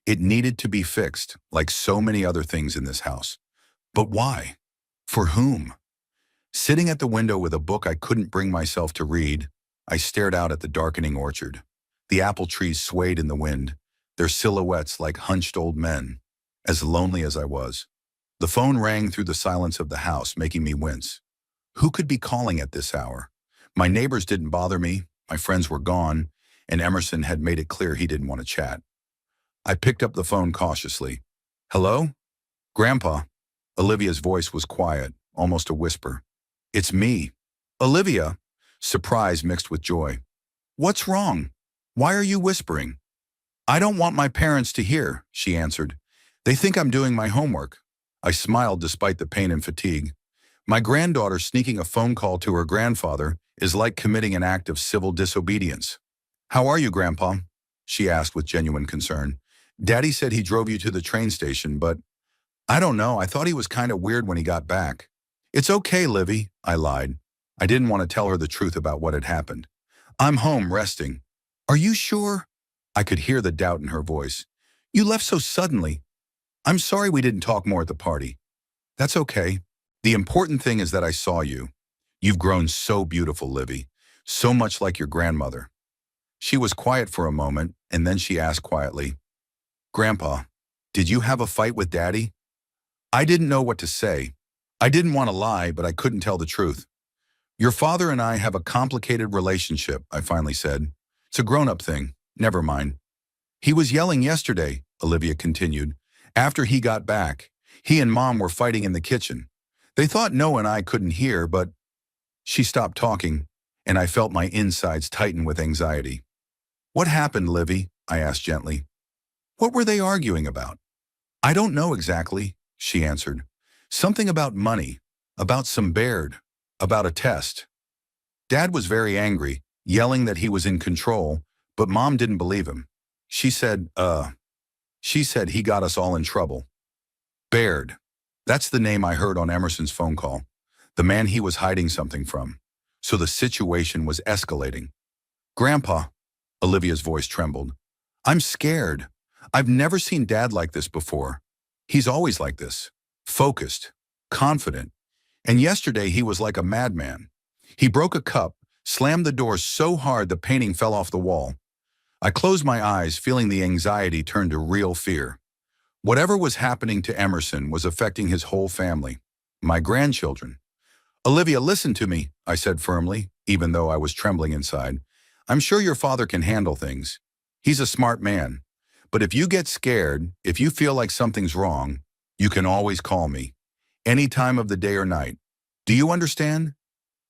It needed to be fixed, like so many other things in this house. But why? For whom? Sitting at the window with a book I couldn't bring myself to read, I stared out at the darkening orchard. The apple trees swayed in the wind, their silhouettes like hunched old men, as lonely as I was. The phone rang through the silence of the house, making me wince. Who could be calling at this hour? My neighbors didn't bother me, my friends were gone, and Emerson had made it clear he didn't want to chat. I picked up the phone cautiously. Hello? Grandpa. Olivia's voice was quiet, almost a whisper. It's me. Olivia. Surprise mixed with joy. What's wrong? Why are you whispering? I don't want my parents to hear, she answered. They think I'm doing my homework. I smiled despite the pain and fatigue. My granddaughter sneaking a phone call to her grandfather is like committing an act of civil disobedience. How are you, Grandpa? She asked with genuine concern. Daddy said he drove you to the train station, but I don't know. I thought he was kind of weird when he got back. It's okay, Livy, I lied. I didn't want to tell her the truth about what had happened. I'm home, resting. Are you sure? I could hear the doubt in her voice. You left so suddenly. I'm sorry we didn't talk more at the party. That's okay. The important thing is that I saw you. You've grown so beautiful, Livy. So much like your grandmother. She was quiet for a moment, and then she asked quietly, Grandpa, did you have a fight with Daddy? I didn't know what to say. I didn't want to lie, but I couldn't tell the truth. Your father and I have a complicated relationship, I finally said. It's a grown-up thing. Never mind. He was yelling yesterday, Olivia continued. After he got back, he and Mom were fighting in the kitchen. They thought Noah and I couldn't hear, but she stopped talking, and I felt my insides tighten with anxiety. What happened, Livy? I asked gently. What were they arguing about? I don't know exactly, she answered. Something about money, about some Baird, about a test. Dad was very angry, yelling that he was in control, but Mom didn't believe him. She said he got us all in trouble. Baird. That's the name I heard on Emerson's phone call. The man he was hiding something from. So the situation was escalating. Grandpa, Olivia's voice trembled. I'm scared. I've never seen Dad like this before. He's always like this. Focused. Confident. And yesterday he was like a madman. He broke a cup, slammed the door so hard the painting fell off the wall. I closed my eyes, feeling the anxiety turn to real fear. Whatever was happening to Emerson was affecting his whole family. My grandchildren. Olivia, listen to me, I said firmly, even though I was trembling inside. I'm sure your father can handle things. He's a smart man. But if you get scared, if you feel like something's wrong, you can always call me. Any time of the day or night. Do you understand?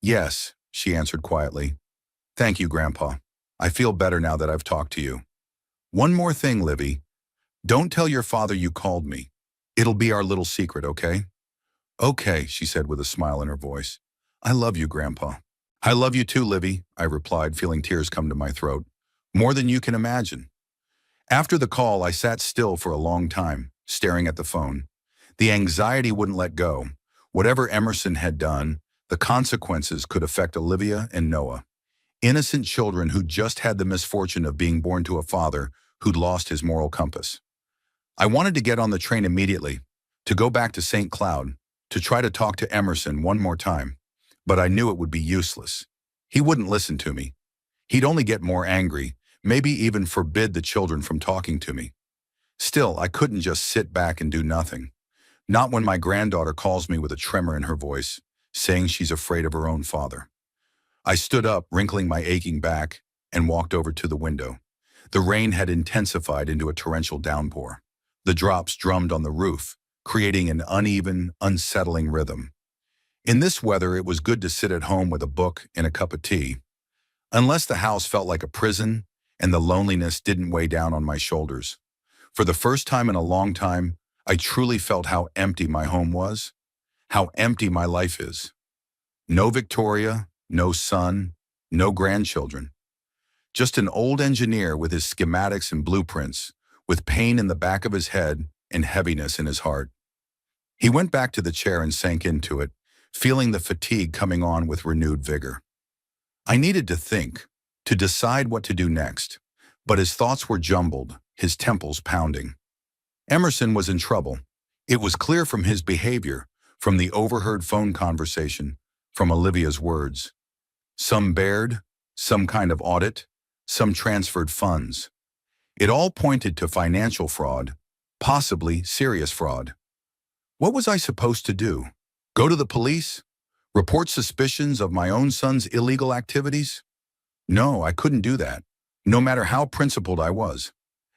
Yes, she answered quietly. Thank you, Grandpa. I feel better now that I've talked to you. One more thing, Livy. Don't tell your father you called me. It'll be our little secret, okay? Okay, she said with a smile in her voice. I love you, Grandpa. I love you too, Livy, I replied, feeling tears come to my throat. More than you can imagine. After the call, I sat still for a long time, staring at the phone. The anxiety wouldn't let go. Whatever Emerson had done, the consequences could affect Olivia and Noah. Innocent children who just had the misfortune of being born to a father who'd lost his moral compass. I wanted to get on the train immediately, to go back to St. Cloud, to try to talk to Emerson one more time, but I knew it would be useless. He wouldn't listen to me. He'd only get more angry, maybe even forbid the children from talking to me. Still, I couldn't just sit back and do nothing. Not when my granddaughter calls me with a tremor in her voice, saying she's afraid of her own father. I stood up, wrinkling my aching back, and walked over to the window. The rain had intensified into a torrential downpour. The drops drummed on the roof, creating an uneven, unsettling rhythm. In this weather, it was good to sit at home with a book and a cup of tea. Unless the house felt like a prison and the loneliness didn't weigh down on my shoulders. For the first time in a long time, I truly felt how empty my home was, how empty my life is. No Victoria, no son, no grandchildren. Just an old engineer with his schematics and blueprints, with pain in the back of his head and heaviness in his heart. He went back to the chair and sank into it, feeling the fatigue coming on with renewed vigor. I needed to think, to decide what to do next, but his thoughts were jumbled, his temples pounding. Emerson was in trouble. It was clear from his behavior, from the overheard phone conversation, from Olivia's words. Some Baird, some kind of audit, some transferred funds. It all pointed to financial fraud, possibly serious fraud. What was I supposed to do? Go to the police? Report suspicions of my own son's illegal activities? No, I couldn't do that, no matter how principled I was.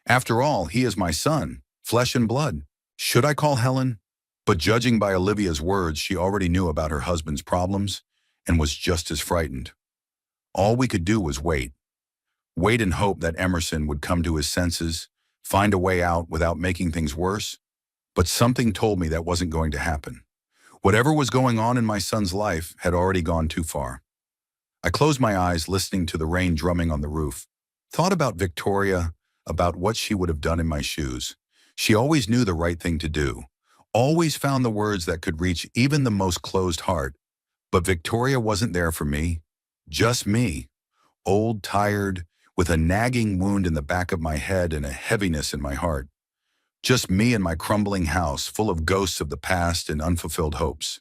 After all, he is my son, flesh and blood. Should I call Helen? But judging by Olivia's words, she already knew about her husband's problems and was just as frightened. All we could do was wait. Wait and hope that Emerson would come to his senses, find a way out without making things worse. But something told me that wasn't going to happen. Whatever was going on in my son's life had already gone too far. I closed my eyes, listening to the rain drumming on the roof. Thought about Victoria, about what she would have done in my shoes. She always knew the right thing to do, always found the words that could reach even the most closed heart. But Victoria wasn't there for me, just me, old, tired, with a nagging wound in the back of my head and a heaviness in my heart. Just me and my crumbling house full of ghosts of the past and unfulfilled hopes.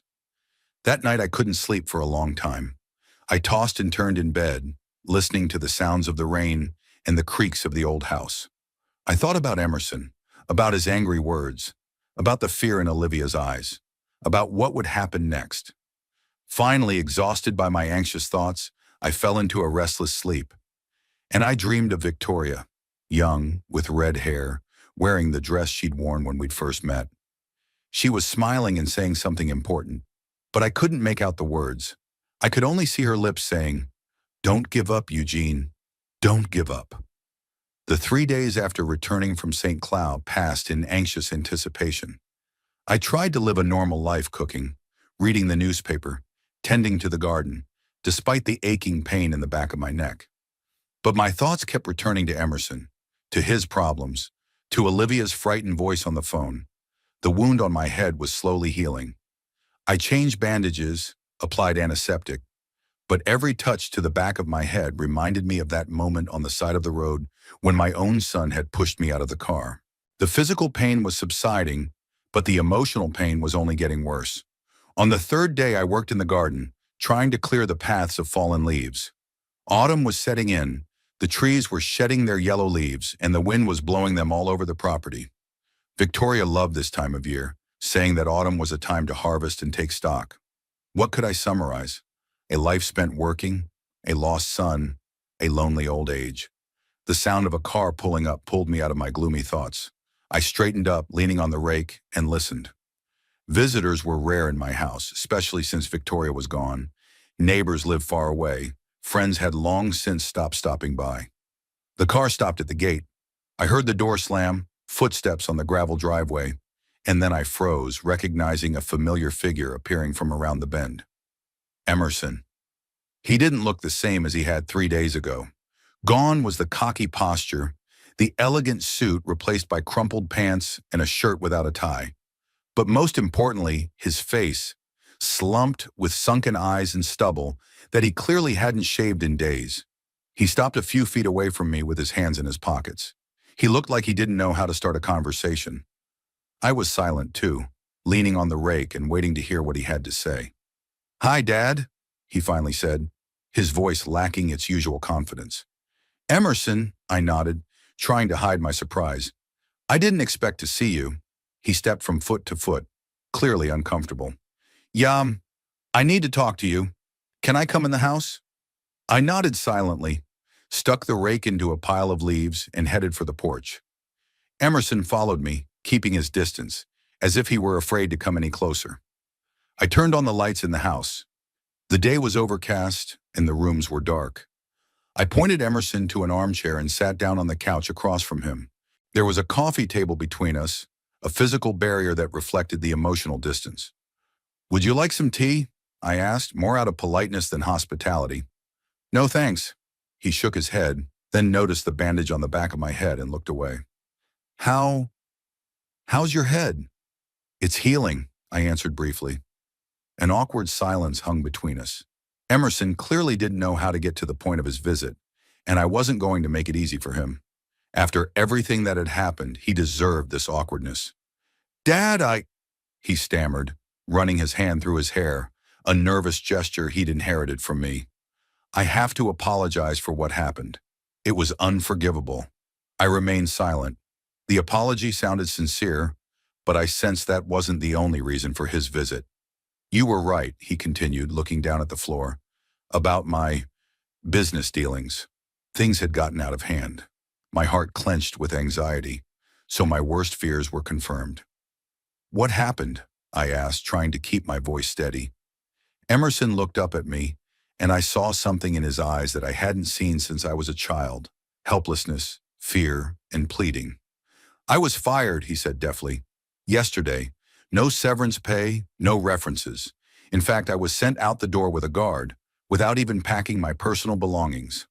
That night I couldn't sleep for a long time. I tossed and turned in bed, listening to the sounds of the rain and the creaks of the old house. I thought about Emerson, about his angry words, about the fear in Olivia's eyes, about what would happen next. Finally, exhausted by my anxious thoughts, I fell into a restless sleep. And I dreamed of Victoria, young, with red hair, wearing the dress she'd worn when we'd first met. She was smiling and saying something important, but I couldn't make out the words. I could only see her lips saying, "Don't give up, Eugene. Don't give up." The 3 days after returning from St. Cloud passed in anxious anticipation. I tried to live a normal life, cooking, reading the newspaper, tending to the garden, despite the aching pain in the back of my neck. But my thoughts kept returning to Emerson, to his problems, to Olivia's frightened voice on the phone. The wound on my head was slowly healing. I changed bandages, applied antiseptic, but every touch to the back of my head reminded me of that moment on the side of the road when my own son had pushed me out of the car. The physical pain was subsiding, but the emotional pain was only getting worse. On the third day, I worked in the garden, trying to clear the paths of fallen leaves. Autumn was setting in. The trees were shedding their yellow leaves, and the wind was blowing them all over the property. Victoria loved this time of year, saying that autumn was a time to harvest and take stock. What could I summarize? A life spent working, a lost son, a lonely old age. The sound of a car pulling up pulled me out of my gloomy thoughts. I straightened up, leaning on the rake, and listened. Visitors were rare in my house, especially since Victoria was gone. Neighbors lived far away. Friends had long since stopped stopping by. The car stopped at the gate. I heard the door slam, footsteps on the gravel driveway, and then I froze, recognizing a familiar figure appearing from around the bend. Emerson. He didn't look the same as he had 3 days ago. Gone was the cocky posture, the elegant suit replaced by crumpled pants and a shirt without a tie. But most importantly, his face, slumped with sunken eyes and stubble that he clearly hadn't shaved in days. He stopped a few feet away from me with his hands in his pockets. He looked like he didn't know how to start a conversation. I was silent too, leaning on the rake and waiting to hear what he had to say. "Hi, Dad," he finally said, his voice lacking its usual confidence. "Emerson," I nodded, trying to hide my surprise. "I didn't expect to see you." He stepped from foot to foot, clearly uncomfortable. "Yeah, I need to talk to you. Can I come in the house?" I nodded silently, stuck the rake into a pile of leaves, and headed for the porch. Emerson followed me, keeping his distance, as if he were afraid to come any closer. I turned on the lights in the house. The day was overcast, and the rooms were dark. I pointed Emerson to an armchair and sat down on the couch across from him. There was a coffee table between us, a physical barrier that reflected the emotional distance. "Would you like some tea?" I asked, more out of politeness than hospitality. "No, thanks." He shook his head, then noticed the bandage on the back of my head and looked away. How's your head?" "It's healing," I answered briefly. An awkward silence hung between us. Emerson clearly didn't know how to get to the point of his visit, and I wasn't going to make it easy for him. After everything that had happened, he deserved this awkwardness. "Dad, he stammered, running his hand through his hair, a nervous gesture he'd inherited from me. "I have to apologize for what happened. It was unforgivable." I remained silent. The apology sounded sincere, but I sensed that wasn't the only reason for his visit. "You were right," he continued, looking down at the floor, "about my business dealings. Things had gotten out of hand." My heart clenched with anxiety, so my worst fears were confirmed. "What happened?" I asked, trying to keep my voice steady. Emerson looked up at me, and I saw something in his eyes that I hadn't seen since I was a child: helplessness, fear, and pleading. "I was fired," he said deftly. "Yesterday. No severance pay, no references. In fact, I was sent out the door with a guard, without even packing my personal belongings."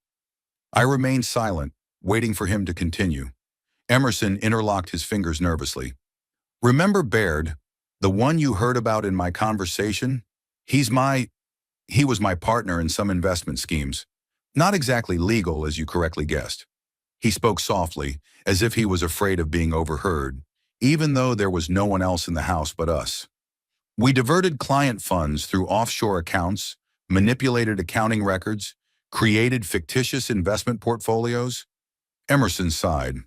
I remained silent, waiting for him to continue. Emerson interlocked his fingers nervously. "Remember Baird, the one you heard about in my conversation? He was my partner in some investment schemes. Not exactly legal, as you correctly guessed." He spoke softly, as if he was afraid of being overheard, even though there was no one else in the house but us. We diverted client funds through offshore accounts, manipulated accounting records, created fictitious investment portfolios. Emerson sighed.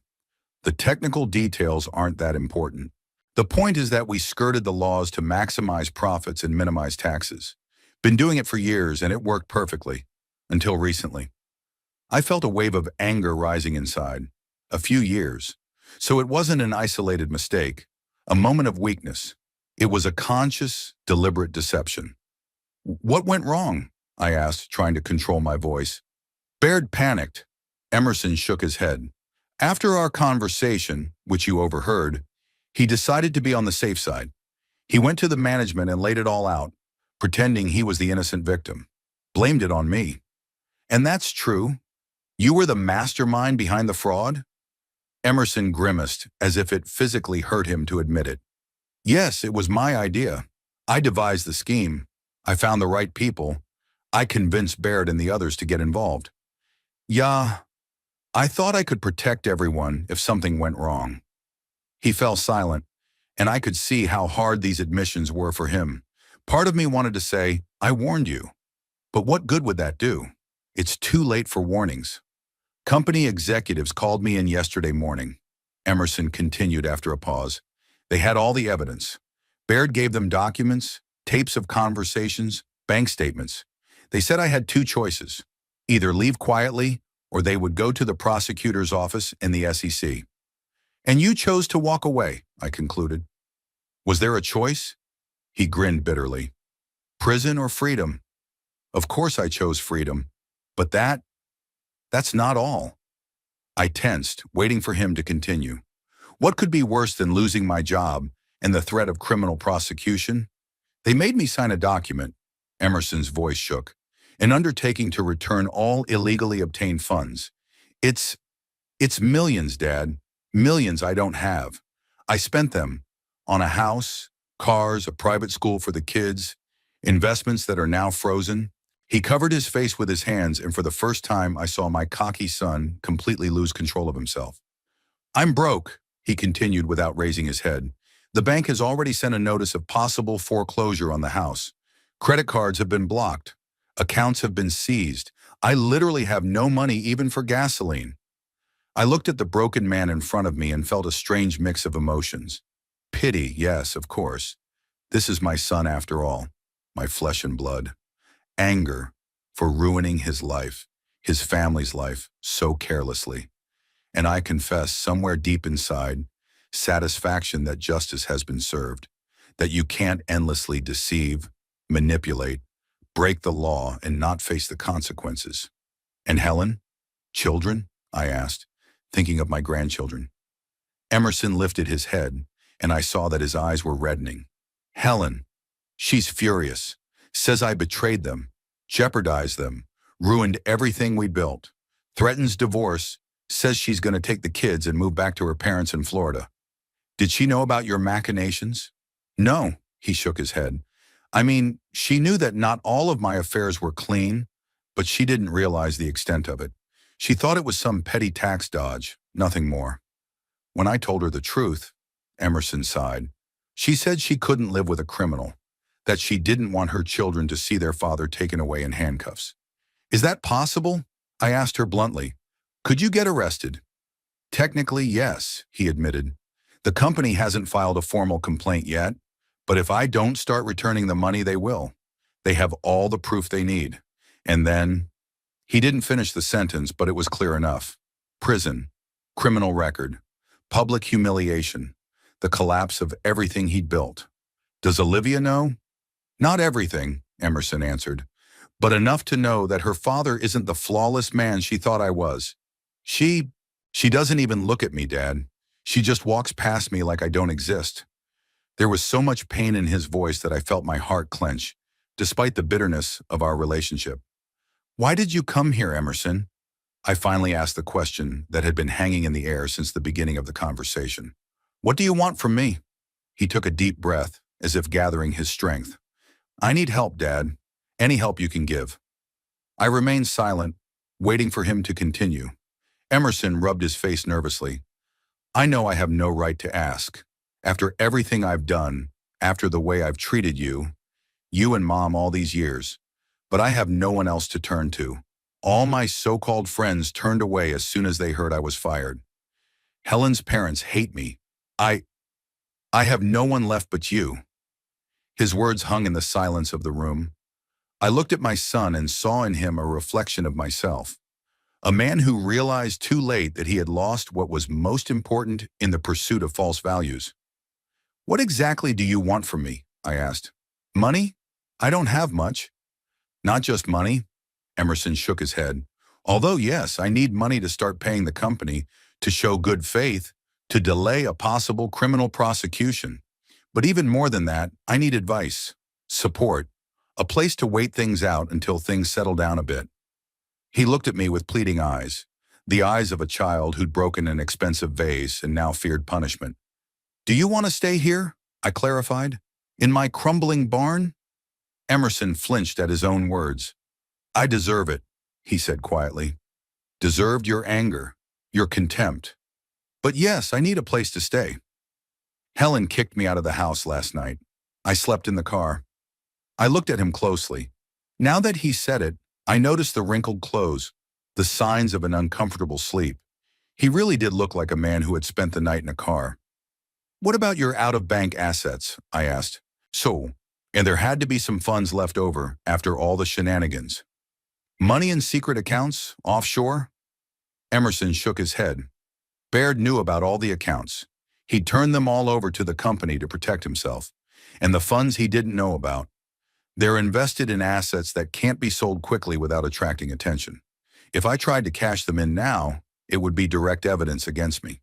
The technical details aren't that important. The point is that we skirted the laws to maximize profits and minimize taxes. Been doing it for years and it worked perfectly. Until recently. I felt a wave of anger rising inside. A few years. So it wasn't an isolated mistake, a moment of weakness. It was a conscious, deliberate deception. What went wrong? I asked, trying to control my voice. Baird panicked. Emerson shook his head. After our conversation, which you overheard, he decided to be on the safe side. He went to the management and laid it all out, pretending he was the innocent victim. Blamed it on me. And that's true. You were the mastermind behind the fraud? Emerson grimaced, as if it physically hurt him to admit it. Yes, it was my idea. I devised the scheme. I found the right people. I convinced Baird and the others to get involved. Yeah, I thought I could protect everyone if something went wrong. He fell silent, and I could see how hard these admissions were for him. Part of me wanted to say, I warned you. But what good would that do? It's too late for warnings. Company executives called me in yesterday morning. Emerson continued after a pause. They had all the evidence. Baird gave them documents, tapes of conversations, bank statements. They said I had two choices. Either leave quietly, or they would go to the prosecutor's office in the SEC. And you chose to walk away, I concluded. Was there a choice? He grinned bitterly. Prison or freedom? Of course I chose freedom. But that's not all. I tensed, waiting for him to continue. What could be worse than losing my job and the threat of criminal prosecution? They made me sign a document, Emerson's voice shook, an undertaking to return all illegally obtained funds. It's millions, Dad. Millions I don't have. I spent them on a house, cars, a private school for the kids, investments that are now frozen. He covered his face with his hands, and for the first time I saw my cocky son completely lose control of himself. I'm broke, he continued without raising his head. The bank has already sent a notice of possible foreclosure on the house. Credit cards have been blocked. Accounts have been seized. I literally have no money even for gasoline. I looked at the broken man in front of me and felt a strange mix of emotions. Pity, yes, of course. This is my son after all, my flesh and blood. Anger for ruining his life, his family's life, so carelessly. And I confess, somewhere deep inside, satisfaction that justice has been served, that you can't endlessly deceive, manipulate, break the law, and not face the consequences. And Helen? Children? I asked, thinking of my grandchildren. Emerson lifted his head, and I saw that his eyes were reddening. Helen, she's furious. Says I betrayed them, jeopardized them, ruined everything we built, threatens divorce, says she's going to take the kids and move back to her parents in Florida. Did she know about your machinations? No, he shook his head. I mean, she knew that not all of my affairs were clean, but she didn't realize the extent of it. She thought it was some petty tax dodge, nothing more. When I told her the truth, Emerson sighed. She said she couldn't live with a criminal, that she didn't want her children to see their father taken away in handcuffs. Is that possible? I asked her bluntly. Could you get arrested? Technically, yes, he admitted. The company hasn't filed a formal complaint yet, but if I don't start returning the money, they will. They have all the proof they need. And then, he didn't finish the sentence, but it was clear enough. Prison, criminal record, public humiliation, the collapse of everything he'd built. Does Olivia know? Not everything, Emerson answered, but enough to know that her father isn't the flawless man she thought I was. She doesn't even look at me, Dad. She just walks past me like I don't exist. There was so much pain in his voice that I felt my heart clench, despite the bitterness of our relationship. Why did you come here, Emerson? I finally asked the question that had been hanging in the air since the beginning of the conversation. What do you want from me? He took a deep breath, as if gathering his strength. I need help, Dad. Any help you can give. I remained silent, waiting for him to continue. Emerson rubbed his face nervously. I know I have no right to ask. After everything I've done, after the way I've treated you, you and Mom all these years, but I have no one else to turn to. All my so-called friends turned away as soon as they heard I was fired. Helen's parents hate me. I, I have no one left but you." His words hung in the silence of the room. I looked at my son and saw in him a reflection of myself. A man who realized too late that he had lost what was most important in the pursuit of false values. "What exactly do you want from me?" I asked. "Money? I don't have much." "Not just money." Emerson shook his head. "Although, yes, I need money to start paying the company, to show good faith, to delay a possible criminal prosecution. But even more than that, I need advice, support, a place to wait things out until things settle down a bit." He looked at me with pleading eyes, the eyes of a child who'd broken an expensive vase and now feared punishment. "Do you want to stay here?" I clarified. "In my crumbling barn?" Emerson flinched at his own words. "I deserve it," he said quietly. "Deserved your anger, your contempt. But yes, I need a place to stay. Helen kicked me out of the house last night. I slept in the car." I looked at him closely. Now that he said it, I noticed the wrinkled clothes, the signs of an uncomfortable sleep. He really did look like a man who had spent the night in a car. "What about your out-of-bank assets?" I asked. And there had to be some funds left over after all the shenanigans. "Money in secret accounts, offshore?" Emerson shook his head. Baird knew about all the accounts. He'd turned them all over to the company to protect himself. And the funds he didn't know about. They're invested in assets that can't be sold quickly without attracting attention. If I tried to cash them in now, it would be direct evidence against me.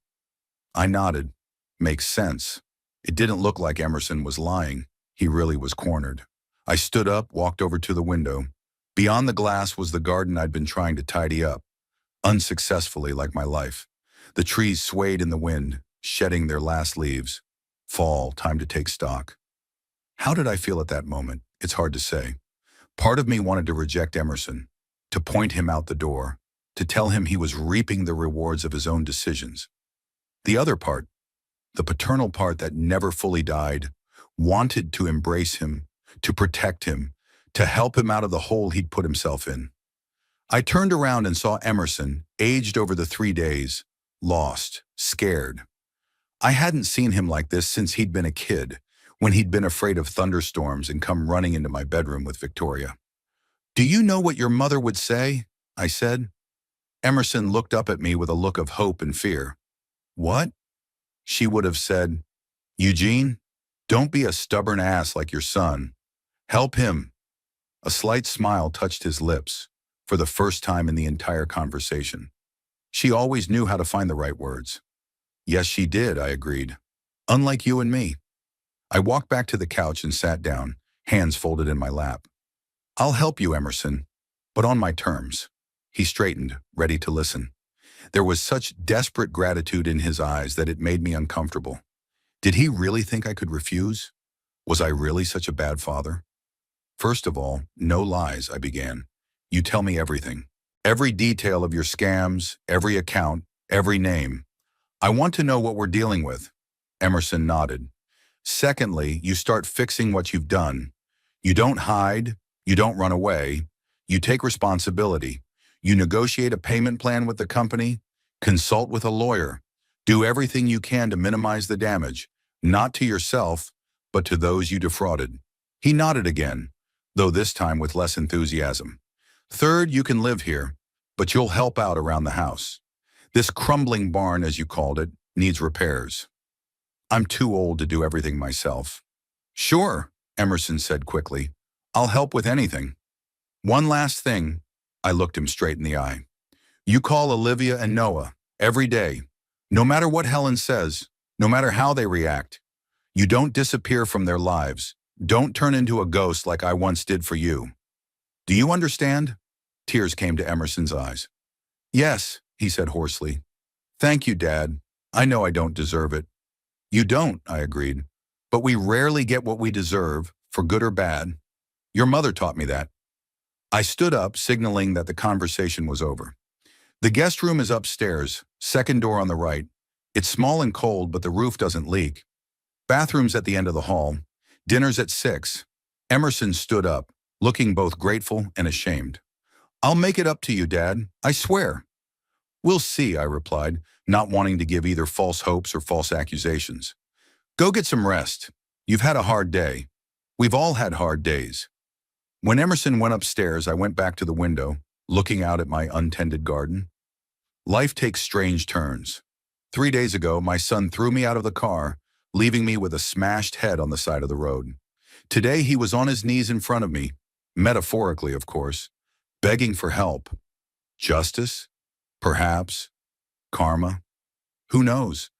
I nodded. Makes sense. It didn't look like Emerson was lying. He really was cornered. I stood up, walked over to the window. Beyond the glass was the garden I'd been trying to tidy up, unsuccessfully like my life. The trees swayed in the wind, shedding their last leaves. Fall, time to take stock. How did I feel at that moment? It's hard to say. Part of me wanted to reject Emerson, to point him out the door, to tell him he was reaping the rewards of his own decisions. The other part, the paternal part that never fully died, wanted to embrace him, to protect him, to help him out of the hole he'd put himself in. I turned around and saw Emerson, aged over the 3 days, lost, scared. I hadn't seen him like this since he'd been a kid, when he'd been afraid of thunderstorms and come running into my bedroom with Victoria. "Do you know what your mother would say?" I said. Emerson looked up at me with a look of hope and fear. "What?" She would have said, "Eugene, don't be a stubborn ass like your son. Help him." A slight smile touched his lips, for the first time in the entire conversation. She always knew how to find the right words. "Yes, she did," I agreed. "Unlike you and me." I walked back to the couch and sat down, hands folded in my lap. "I'll help you, Emerson, but on my terms." He straightened, ready to listen. There was such desperate gratitude in his eyes that it made me uncomfortable. Did he really think I could refuse? Was I really such a bad father? "First of all, no lies," I began. "You tell me everything. Every detail of your scams, every account, every name. I want to know what we're dealing with." Emerson nodded. "Secondly, you start fixing what you've done. You don't hide, you don't run away, you take responsibility. You negotiate a payment plan with the company, consult with a lawyer, do everything you can to minimize the damage, not to yourself, but to those you defrauded." He nodded again, though this time with less enthusiasm. "Third, you can live here, but you'll help out around the house. This crumbling barn, as you called it, needs repairs. I'm too old to do everything myself." "Sure," Emerson said quickly. "I'll help with anything. One last thing." I looked him straight in the eye. "You call Olivia and Noah every day. No matter what Helen says, no matter how they react. You don't disappear from their lives. Don't turn into a ghost like I once did for you. Do you understand?" Tears came to Emerson's eyes. "Yes," he said hoarsely. "Thank you, Dad. I know I don't deserve it." "You don't," I agreed. "But we rarely get what we deserve, for good or bad. Your mother taught me that." I stood up, signaling that the conversation was over. "The guest room is upstairs, second door on the right. It's small and cold, but the roof doesn't leak." Bathrooms at the end of the hall. Dinner's at 6. Emerson stood up, looking both grateful and ashamed. I'll make it up to you, Dad. I swear. We'll see, I replied, not wanting to give either false hopes or false accusations. Go get some rest. You've had a hard day. We've all had hard days. When Emerson went upstairs, I went back to the window, looking out at my untended garden. Life takes strange turns. 3 days ago, my son threw me out of the car, leaving me with a smashed head on the side of the road. Today, he was on his knees in front of me, metaphorically, of course, begging for help. Justice? Perhaps. Karma? Who knows?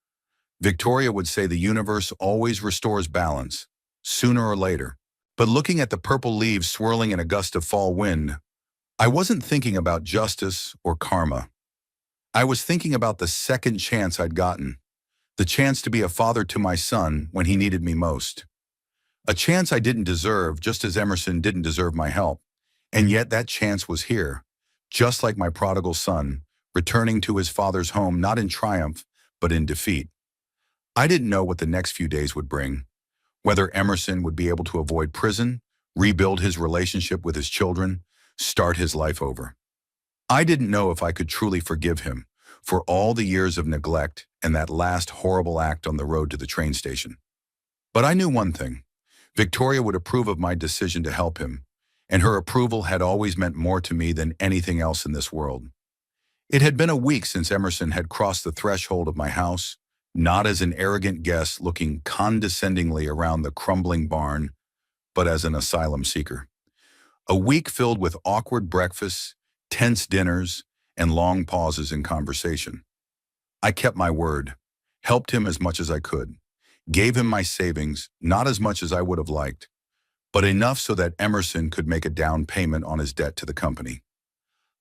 Victoria would say the universe always restores balance, sooner or later. But looking at the purple leaves swirling in a gust of fall wind, I wasn't thinking about justice or karma. I was thinking about the second chance I'd gotten, the chance to be a father to my son when he needed me most. A chance I didn't deserve, just as Emerson didn't deserve my help. And yet that chance was here, just like my prodigal son, returning to his father's home not in triumph, but in defeat. I didn't know what the next few days would bring, whether Emerson would be able to avoid prison, rebuild his relationship with his children, start his life over. I didn't know if I could truly forgive him for all the years of neglect and that last horrible act on the road to the train station. But I knew one thing. Victoria would approve of my decision to help him, and her approval had always meant more to me than anything else in this world. It had been a week since Emerson had crossed the threshold of my house, not as an arrogant guest looking condescendingly around the crumbling barn, but as an asylum seeker. A week filled with awkward breakfasts, tense dinners, and long pauses in conversation. I kept my word, helped him as much as I could, gave him my savings, not as much as I would have liked, but enough so that Emerson could make a down payment on his debt to the company.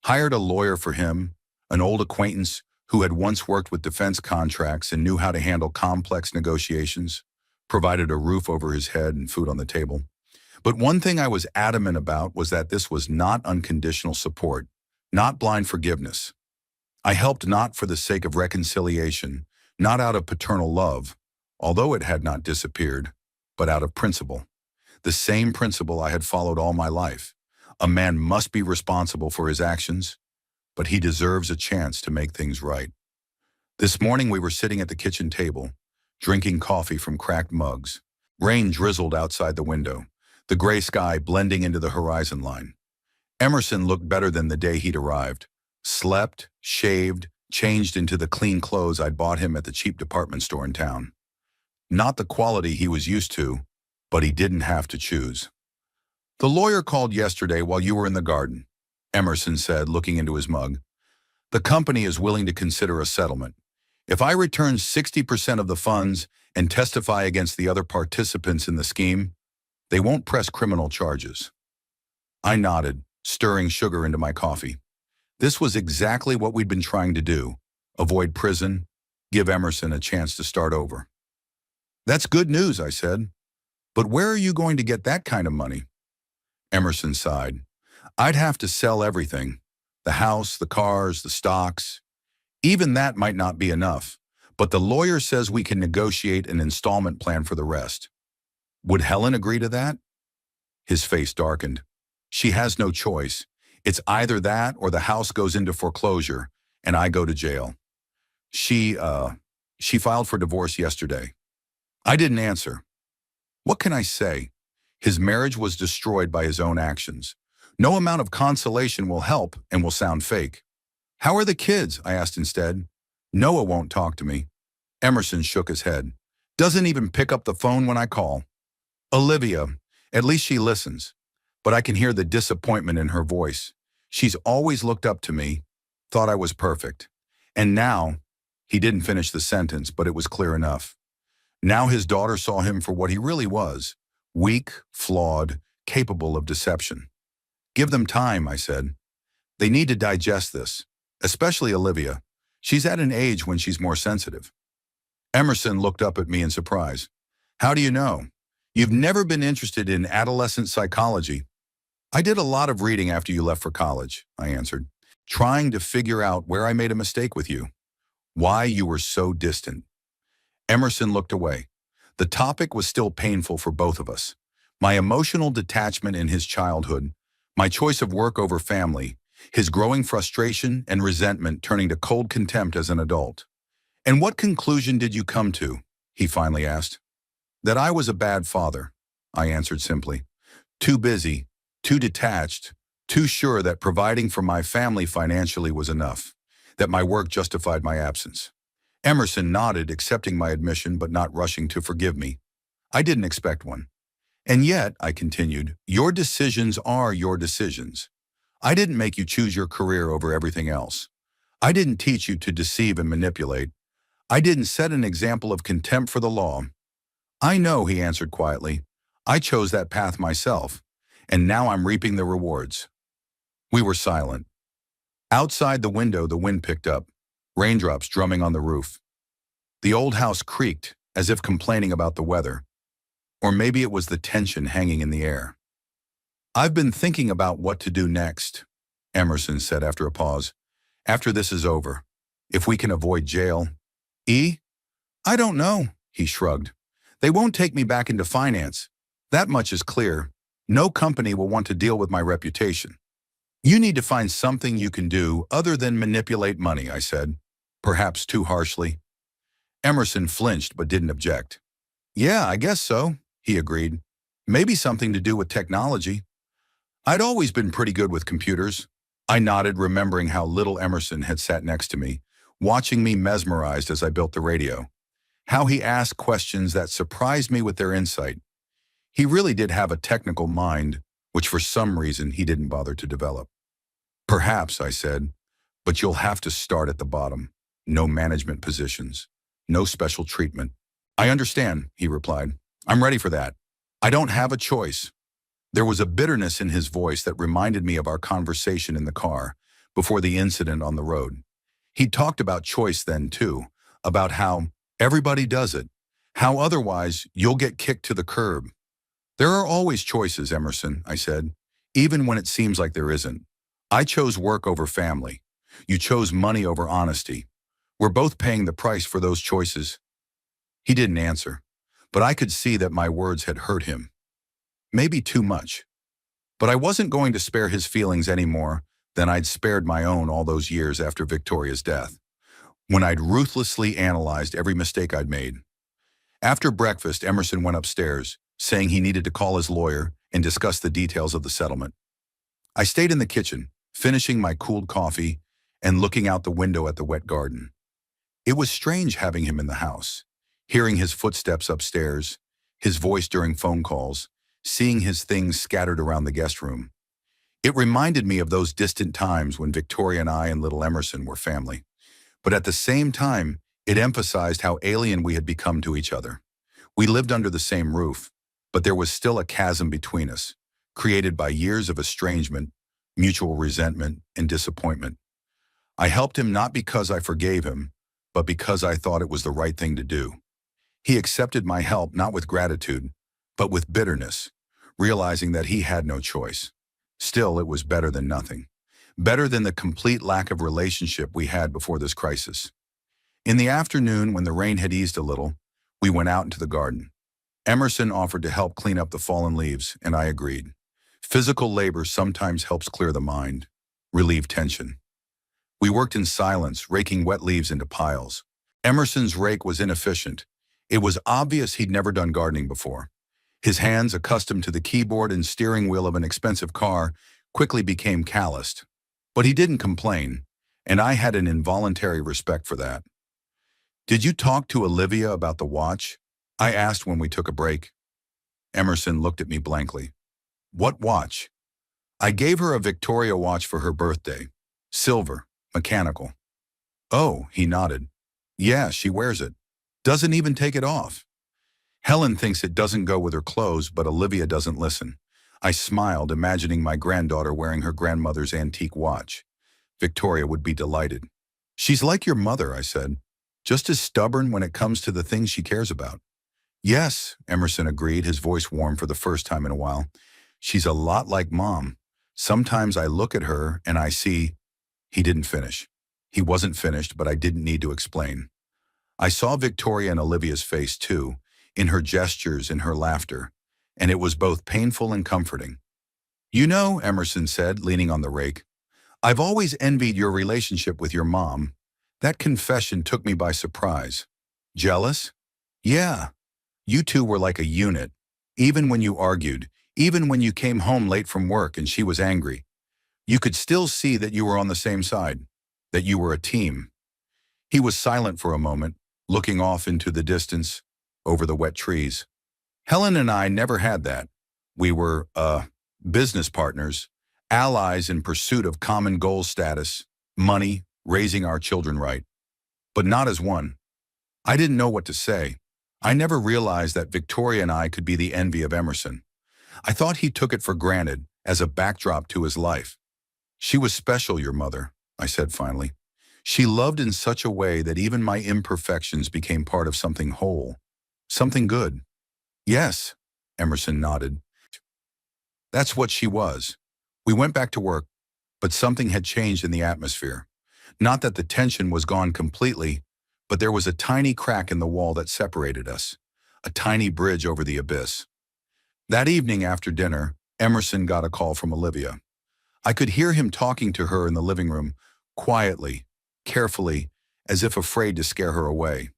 Hired a lawyer for him, an old acquaintance who had once worked with defense contracts and knew how to handle complex negotiations, provided a roof over his head and food on the table. But one thing I was adamant about was that this was not unconditional support, not blind forgiveness. I helped not for the sake of reconciliation, not out of paternal love, although it had not disappeared, but out of principle. The same principle I had followed all my life. A man must be responsible for his actions, but he deserves a chance to make things right. This morning we were sitting at the kitchen table, drinking coffee from cracked mugs. Rain drizzled outside the window, the gray sky blending into the horizon line. Emerson looked better than the day he'd arrived. Slept, shaved, changed into the clean clothes I'd bought him at the cheap department store in town. Not the quality he was used to, but he didn't have to choose. The lawyer called yesterday while you were in the garden, Emerson said, looking into his mug. The company is willing to consider a settlement. If I return 60% of the funds and testify against the other participants in the scheme, they won't press criminal charges. I nodded, stirring sugar into my coffee. This was exactly what we'd been trying to do, avoid prison, give Emerson a chance to start over. That's good news, I said. But where are you going to get that kind of money? Emerson sighed. I'd have to sell everything. The house, the cars, the stocks. Even that might not be enough, but the lawyer says we can negotiate an installment plan for the rest. Would Helen agree to that? His face darkened. She has no choice. It's either that or the house goes into foreclosure and I go to jail. She filed for divorce yesterday. I didn't answer. What can I say? His marriage was destroyed by his own actions. No amount of consolation will help and will sound fake. How are the kids? I asked instead. Noah won't talk to me. Emerson shook his head. Doesn't even pick up the phone when I call. Olivia, at least she listens, but I can hear the disappointment in her voice. She's always looked up to me, thought I was perfect. And now, he didn't finish the sentence, but it was clear enough. Now his daughter saw him for what he really was, weak, flawed, capable of deception. Give them time, I said. They need to digest this, especially Olivia. She's at an age when she's more sensitive. Emerson looked up at me in surprise. How do you know? You've never been interested in adolescent psychology. I did a lot of reading after you left for college, I answered, trying to figure out where I made a mistake with you, why you were so distant. Emerson looked away. The topic was still painful for both of us. My emotional detachment in his childhood, my choice of work over family, his growing frustration and resentment turning to cold contempt as an adult. "And what conclusion did you come to?" he finally asked. "That I was a bad father," I answered simply. "Too busy, too detached, too sure that providing for my family financially was enough, that my work justified my absence." Emerson nodded, accepting my admission but not rushing to forgive me. I didn't expect one. "And yet," I continued, "your decisions are your decisions. I didn't make you choose your career over everything else. I didn't teach you to deceive and manipulate. I didn't set an example of contempt for the law." "I know," he answered quietly. "I chose that path myself, and now I'm reaping the rewards." We were silent. Outside the window, the wind picked up, raindrops drumming on the roof. The old house creaked, as if complaining about the weather. Or maybe it was the tension hanging in the air. "I've been thinking about what to do next," Emerson said after a pause. "After this is over, if we can avoid jail." "I don't know," he shrugged. "They won't take me back into finance. That much is clear. No company will want to deal with my reputation." "You need to find something you can do other than manipulate money," I said, perhaps too harshly. Emerson flinched but didn't object. "Yeah, I guess so," he agreed. "Maybe something to do with technology." I'd always been pretty good with computers. I nodded, remembering how little Emerson had sat next to me, watching me mesmerized as I built the radio. How he asked questions that surprised me with their insight. He really did have a technical mind, which for some reason he didn't bother to develop. "Perhaps," I said, "but you'll have to start at the bottom. No management positions. No special treatment." "I understand," he replied. "I'm ready for that. I don't have a choice." There was a bitterness in his voice that reminded me of our conversation in the car before the incident on the road. He talked about choice then, too, about how everybody does it, how otherwise you'll get kicked to the curb. "There are always choices, Emerson," I said, "even when it seems like there isn't. I chose work over family. You chose money over honesty. We're both paying the price for those choices." He didn't answer, but I could see that my words had hurt him. Maybe too much. But I wasn't going to spare his feelings any more than I'd spared my own all those years after Victoria's death, when I'd ruthlessly analyzed every mistake I'd made. After breakfast, Emerson went upstairs, saying he needed to call his lawyer and discuss the details of the settlement. I stayed in the kitchen, finishing my cooled coffee and looking out the window at the wet garden. It was strange having him in the house, hearing his footsteps upstairs, his voice during phone calls, seeing his things scattered around the guest room. It reminded me of those distant times when Victoria and I and little Emerson were family. But at the same time, it emphasized how alien we had become to each other. We lived under the same roof, but there was still a chasm between us, created by years of estrangement, mutual resentment, and disappointment. I helped him not because I forgave him, but because I thought it was the right thing to do. He accepted my help not with gratitude, but with bitterness, realizing that he had no choice. Still, it was better than nothing. Better than the complete lack of relationship we had before this crisis. In the afternoon, when the rain had eased a little, we went out into the garden. Emerson offered to help clean up the fallen leaves, and I agreed. Physical labor sometimes helps clear the mind, relieve tension. We worked in silence, raking wet leaves into piles. Emerson's rake was inefficient. It was obvious he'd never done gardening before. His hands, accustomed to the keyboard and steering wheel of an expensive car, quickly became calloused. But he didn't complain, and I had an involuntary respect for that. "Did you talk to Olivia about the watch?" I asked when we took a break. Emerson looked at me blankly. "What watch?" "I gave her a Victoria watch for her birthday. Silver, mechanical." "Oh," he nodded. "Yeah, she wears it. Doesn't even take it off. Helen thinks it doesn't go with her clothes, but Olivia doesn't listen." I smiled, imagining my granddaughter wearing her grandmother's antique watch. Victoria would be delighted. "She's like your mother," I said. "Just as stubborn when it comes to the things she cares about." "Yes," Emerson agreed, his voice warm for the first time in a while. "She's a lot like Mom. Sometimes I look at her and I see—" He didn't finish. He wasn't finished, but I didn't need to explain. I saw Victoria and Olivia's face too, in her gestures, in her laughter, and it was both painful and comforting. You know, Emerson said, leaning on the rake, I've always envied your relationship with your mom. That confession took me by surprise. Jealous? Yeah, you two were like a unit. Even when you argued, even when you came home late from work and she was angry, you could still see that you were on the same side, that you were a team. He was silent for a moment, looking off into the distance, over the wet trees. Helen and I never had that. We were, business partners, allies in pursuit of common goal status, money, raising our children right, but not as one. I didn't know what to say. I never realized that Victoria and I could be the envy of Emerson. I thought he took it for granted as a backdrop to his life. She was special, your mother, I said finally. She loved in such a way that even my imperfections became part of something whole, something good. Yes, Emerson nodded. That's what she was. We went back to work, but something had changed in the atmosphere. Not that the tension was gone completely, but there was a tiny crack in the wall that separated us, a tiny bridge over the abyss. That evening after dinner, Emerson got a call from Olivia. I could hear him talking to her in the living room, quietly, carefully, as if afraid to scare her away.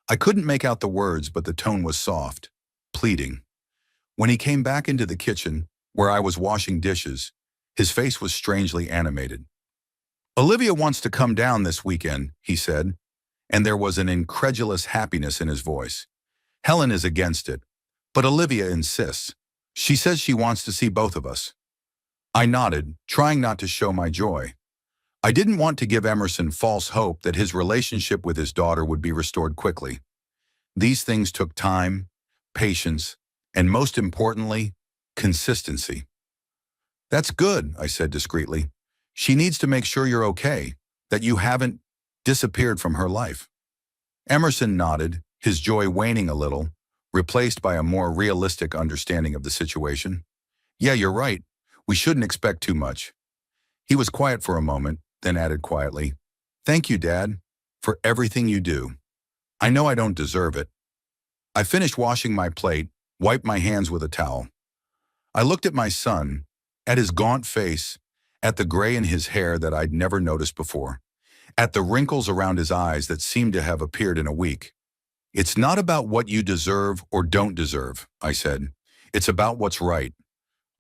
I couldn't make out the words, but the tone was soft, pleading. When he came back into the kitchen, where I was washing dishes, his face was strangely animated. Olivia wants to come down this weekend, he said, and there was an incredulous happiness in his voice. Helen is against it, but Olivia insists. She says she wants to see both of us. I nodded, trying not to show my joy. I didn't want to give Emerson false hope that his relationship with his daughter would be restored quickly. These things took time, patience, and most importantly, consistency. That's good, I said discreetly. She needs to make sure you're okay, that you haven't disappeared from her life. Emerson nodded, his joy waning a little, replaced by a more realistic understanding of the situation. Yeah, you're right. We shouldn't expect too much. He was quiet for a moment, then added quietly, Thank you, Dad, for everything you do. I know I don't deserve it. I finished washing my plate, wiped my hands with a towel. I looked at my son, at his gaunt face, at the gray in his hair that I'd never noticed before, at the wrinkles around his eyes that seemed to have appeared in a week. It's not about what you deserve or don't deserve, I said. It's about what's right.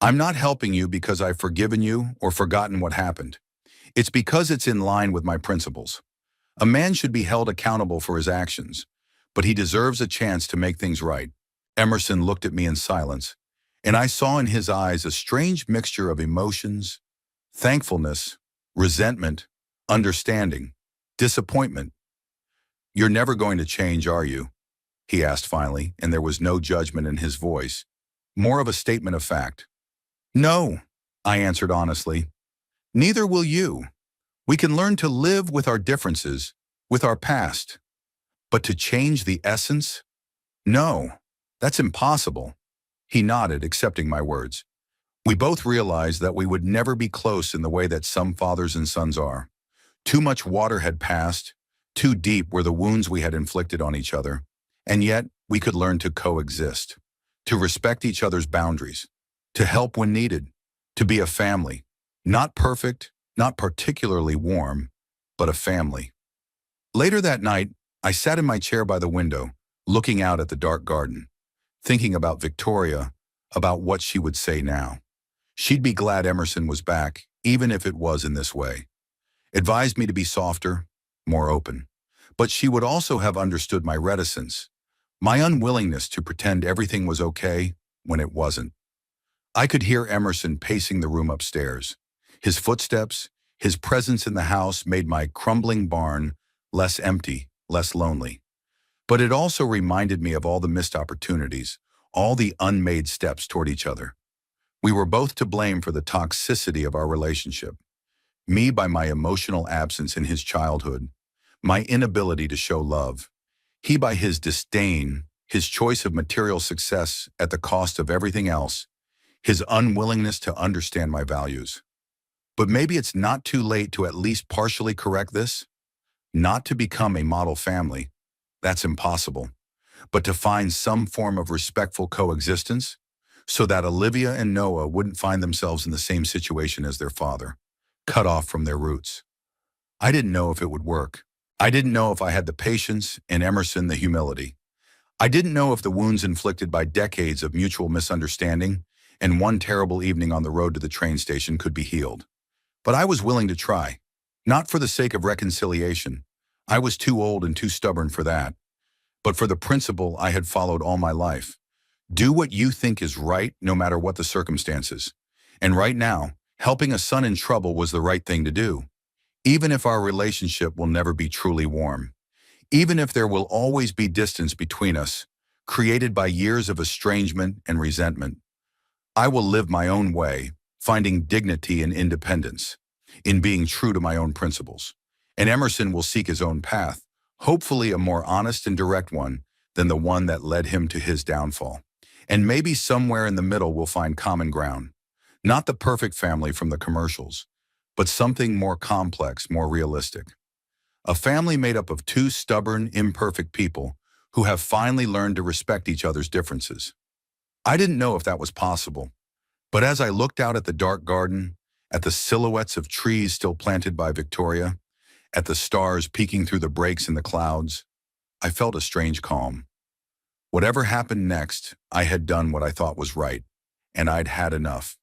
I'm not helping you because I've forgiven you or forgotten what happened. It's because it's in line with my principles. A man should be held accountable for his actions, but he deserves a chance to make things right. Emerson looked at me in silence, and I saw in his eyes a strange mixture of emotions, thankfulness, resentment, understanding, disappointment. You're never going to change, are you? He asked finally, and there was no judgment in his voice, more of a statement of fact. No, I answered honestly. Neither will you. We can learn to live with our differences, with our past. But to change the essence? No, that's impossible. He nodded, accepting my words. We both realized that we would never be close in the way that some fathers and sons are. Too much water had passed, too deep were the wounds we had inflicted on each other, and yet we could learn to coexist, to respect each other's boundaries, to help when needed, to be a family, not perfect, not particularly warm, but a family. Later that night, I sat in my chair by the window, looking out at the dark garden, thinking about Victoria, about what she would say now. She'd be glad Emerson was back, even if it was in this way. Advised me to be softer, more open. But she would also have understood my reticence, my unwillingness to pretend everything was okay when it wasn't. I could hear Emerson pacing the room upstairs. His footsteps, his presence in the house made my crumbling barn less empty, less lonely. But it also reminded me of all the missed opportunities, all the unmade steps toward each other. We were both to blame for the toxicity of our relationship. Me by my emotional absence in his childhood, my inability to show love. He by his disdain, his choice of material success at the cost of everything else, his unwillingness to understand my values. But maybe it's not too late to at least partially correct this? Not to become a model family. That's impossible. but to find some form of respectful coexistence so that Olivia and Noah wouldn't find themselves in the same situation as their father, cut off from their roots. I didn't know if it would work. I didn't know if I had the patience and Emerson the humility. I didn't know if the wounds inflicted by decades of mutual misunderstanding and one terrible evening on the road to the train station could be healed. But I was willing to try, not for the sake of reconciliation. I was too old and too stubborn for that, but for the principle I had followed all my life. Do what you think is right, no matter what the circumstances. And right now, helping a son in trouble was the right thing to do. Even if our relationship will never be truly warm. Even if there will always be distance between us, created by years of estrangement and resentment. I will live my own way, finding dignity and independence, in being true to my own principles. And Emerson will seek his own path, hopefully a more honest and direct one than the one that led him to his downfall. And maybe somewhere in the middle we'll find common ground. Not the perfect family from the commercials, but something more complex, more realistic. A family made up of two stubborn, imperfect people who have finally learned to respect each other's differences. I didn't know if that was possible, but as I looked out at the dark garden, at the silhouettes of trees still planted by Victoria, at the stars peeking through the breaks in the clouds, I felt a strange calm. Whatever happened next, I had done what I thought was right, and I'd had enough.